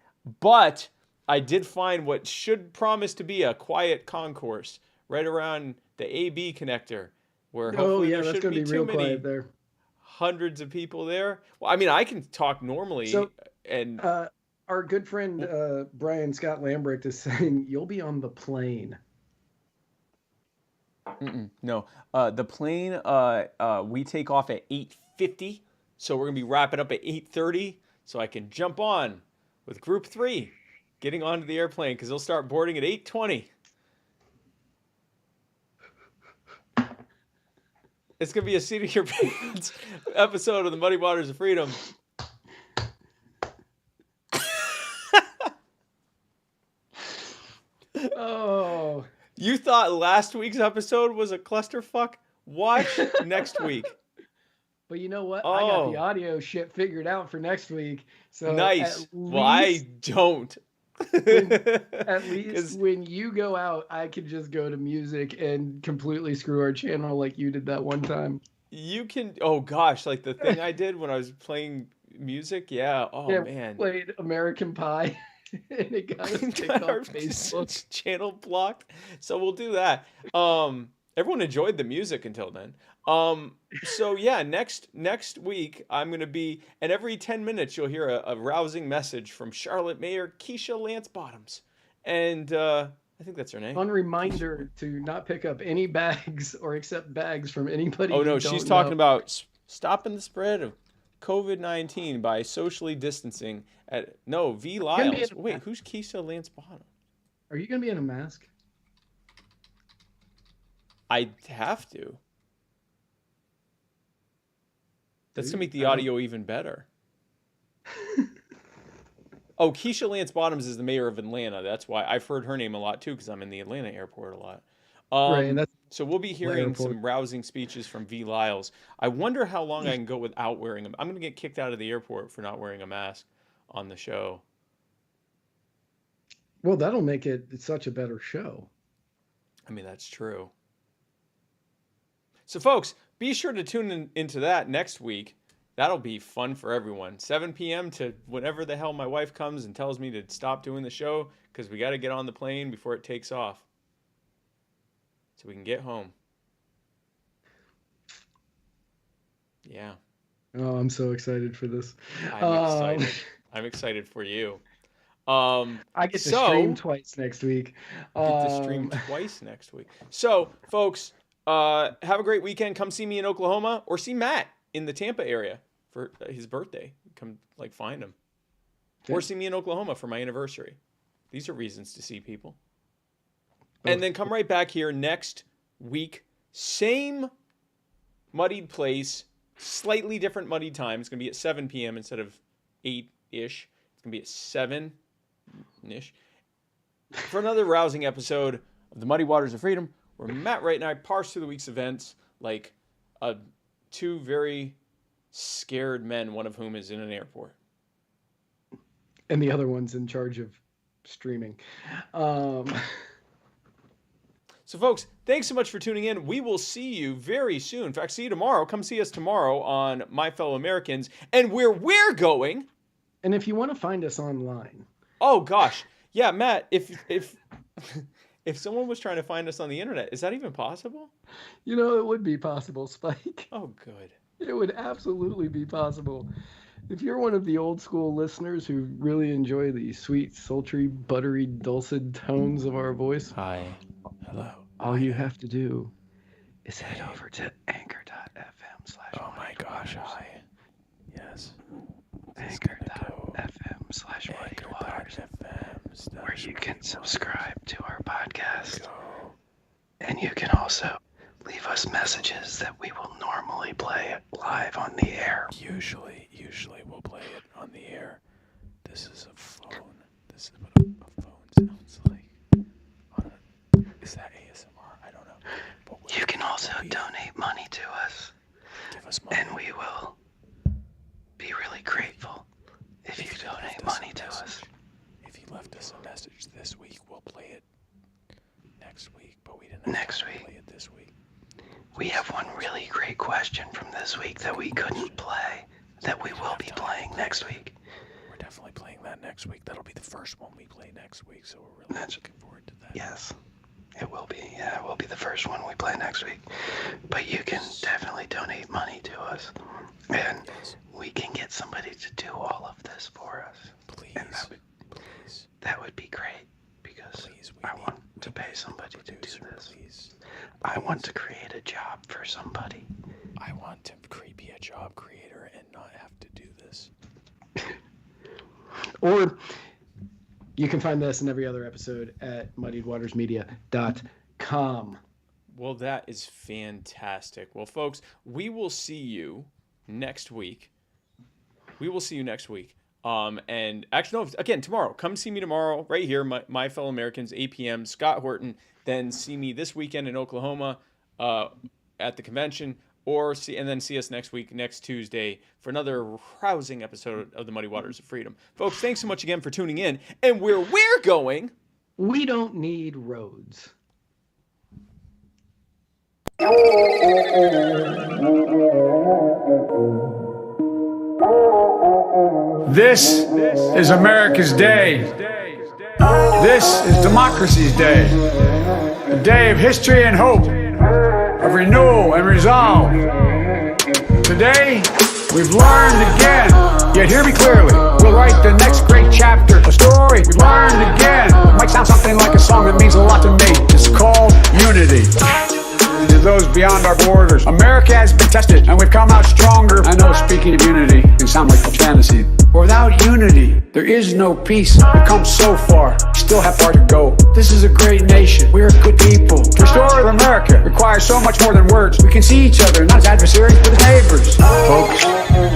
I did find what should promise to be a quiet concourse right around the AB connector, where hopefully there shouldn't be too many there. Hundreds of people there. Well, I mean, I can talk normally. So, and our good friend Brian Scott Lambrecht is saying you'll be on the plane. No, the plane we take off at 8:50, so we're gonna be wrapping up at 8:30, so I can jump on with Group 3, getting onto the airplane because they'll start boarding at 8:20. It's gonna be a seat of your pants episode of the Muddy Waters of Freedom. Oh. You thought last week's episode was a clusterfuck? Watch next week. But you know what? I got the audio shit figured out for next week. So nice. Well, I don't. At least when you go out, I can just go to music and completely screw our channel like you did that one time. You can. Oh gosh, like the thing I did when I was playing music. Yeah. Oh yeah, man. Played American Pie. And it got us kicked off Facebook. Channel blocked. So we'll do that. Everyone enjoyed the music until then. So yeah, next week I'm gonna be, and every 10 minutes you'll hear a rousing message from Charlotte Mayor Keisha Lance Bottoms, and I think that's her name. Fun reminder to not pick up any bags or accept bags from anybody. Oh no, you she's don't talking know. about stopping the spread of COVID-19 by socially distancing at V. Lyles. Wait, who's Keisha Lance Bottom? Are you going to be in a mask? I'd have to. That's going to make the audio even better. Oh, Keisha Lance Bottoms is the mayor of Atlanta. That's why I've heard her name a lot too, because I'm in the Atlanta airport a lot. Right, and that's so we'll be hearing some rousing speeches from V. Lyles. I wonder how long I can go without wearing them. I'm going to get kicked out of the airport for not wearing a mask on the show. Well, that'll make it such a better show. I mean, that's true. So, folks, be sure to tune into that next week. That'll be fun for everyone. 7 p.m. to whenever the hell my wife comes and tells me to stop doing the show, because we got to get on the plane before it takes off so we can get home. Yeah. Oh, I'm so excited for this. I'm excited. I'm excited for you. I get to stream twice next week. Get to stream twice next week. So, folks, have a great weekend. Come see me in Oklahoma, or see Matt in the Tampa area for his birthday. Come find him. Okay. Or see me in Oklahoma for my anniversary. These are reasons to see people. And then come right back here next week. Same muddied place, slightly different muddied time. It's going to be at 7 p.m. instead of 8-ish. It's going to be at 7-ish. For another rousing episode of the Muddy Waters of Freedom, where Matt Wright and I parse through the week's events like two very scared men, one of whom is in an airport. And the other one's in charge of streaming. So, folks, thanks so much for tuning in. We will see you very soon. In fact, see you tomorrow. Come see us tomorrow on My Fellow Americans and where we're going. And if you want to find us online. Oh, gosh. Yeah, Matt, if someone was trying to find us on the internet, is that even possible? You know, it would be possible, Spike. Oh, good. It would absolutely be possible. If you're one of the old school listeners who really enjoy the sweet, sultry, buttery, dulcet tones of our voice. Hi. Hello. All you have to do is head over to anchor.fm/. Oh my gosh, hi. Yes. Anchor.fm/muddiedwaters, where you can subscribe to our podcast. And you can also leave us messages that we will normally play live on the air. Usually we'll play it on the air. This is a phone. This is what a phone sounds like. Is that ASMR? I don't know. But you can also donate money to us. Give us money. And we will be really grateful if you donate money to us. If you left us a message this week, we'll play it next week, but we didn't play it this week. We have one really great question from this week that we couldn't play, that we will be playing next week. We're definitely playing that next week. That'll be the first one we play next week, so we're really looking forward to that. Yes, it will be. Yeah, it will be the first one we play next week. But you can definitely donate money to us, and we can get somebody to do all of this for us. Please, and that would be great, because I want to pay somebody to do this. Please. I want to create a job for somebody. I want to be a job creator and not have to do this. Or you can find this and every other episode at muddiedwatersmedia.com. Well, that is fantastic. Well, folks, we will see you next week. And actually, no, again, tomorrow. Come see me tomorrow, right here, my Fellow Americans, 8 p.m., Scott Horton. Then see me this weekend in Oklahoma at the convention, and then see us next week, next Tuesday, for another rousing episode of the Muddy Waters of Freedom. Folks, thanks so much again for tuning in. And where we're going, we don't need roads. This is America's day. This is democracy's day. A day of history and hope, of renewal and resolve. Today, we've learned again, yet hear me clearly, we'll write the next great chapter, a story we've learned again. My might sound something like a song that means a lot to me. It's called unity. To those beyond our borders, America has been tested and we've come out stronger. I know speaking of unity can sound like a fantasy. But without unity, there is no peace. We've come so far, still have far to go. This is a great nation, we're good people. To restore America requires so much more than words. We can see each other, not as adversaries, but as neighbors. Folks,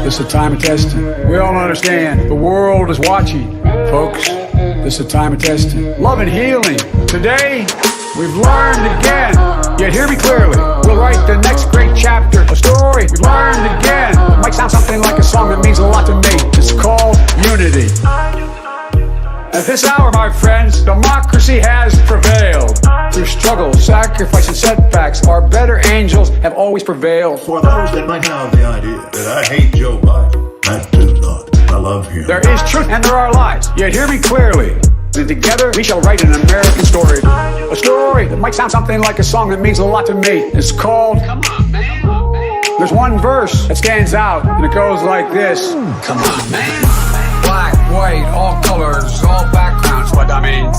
this is a time of testing. We all understand, the world is watching. Folks, this is a time of testing. Love and healing. Today, we've learned again, yet hear me clearly. We'll write the next great chapter, a story we've learned again. It might sound something like a song that means a lot to me. It's called unity. At this hour, my friends, democracy has prevailed. Through struggle, sacrifice, and setbacks, our better angels have always prevailed. For those that might have the idea that I hate Joe Biden, I do not. I love him. There is truth and there are lies, yet hear me clearly. And together we shall write an American story. A story that might sound something like a song that means a lot to me. It's called Come On Man. There's one verse that stands out and it goes like this. Come on man. Black, white, all colors, all backgrounds, what that means.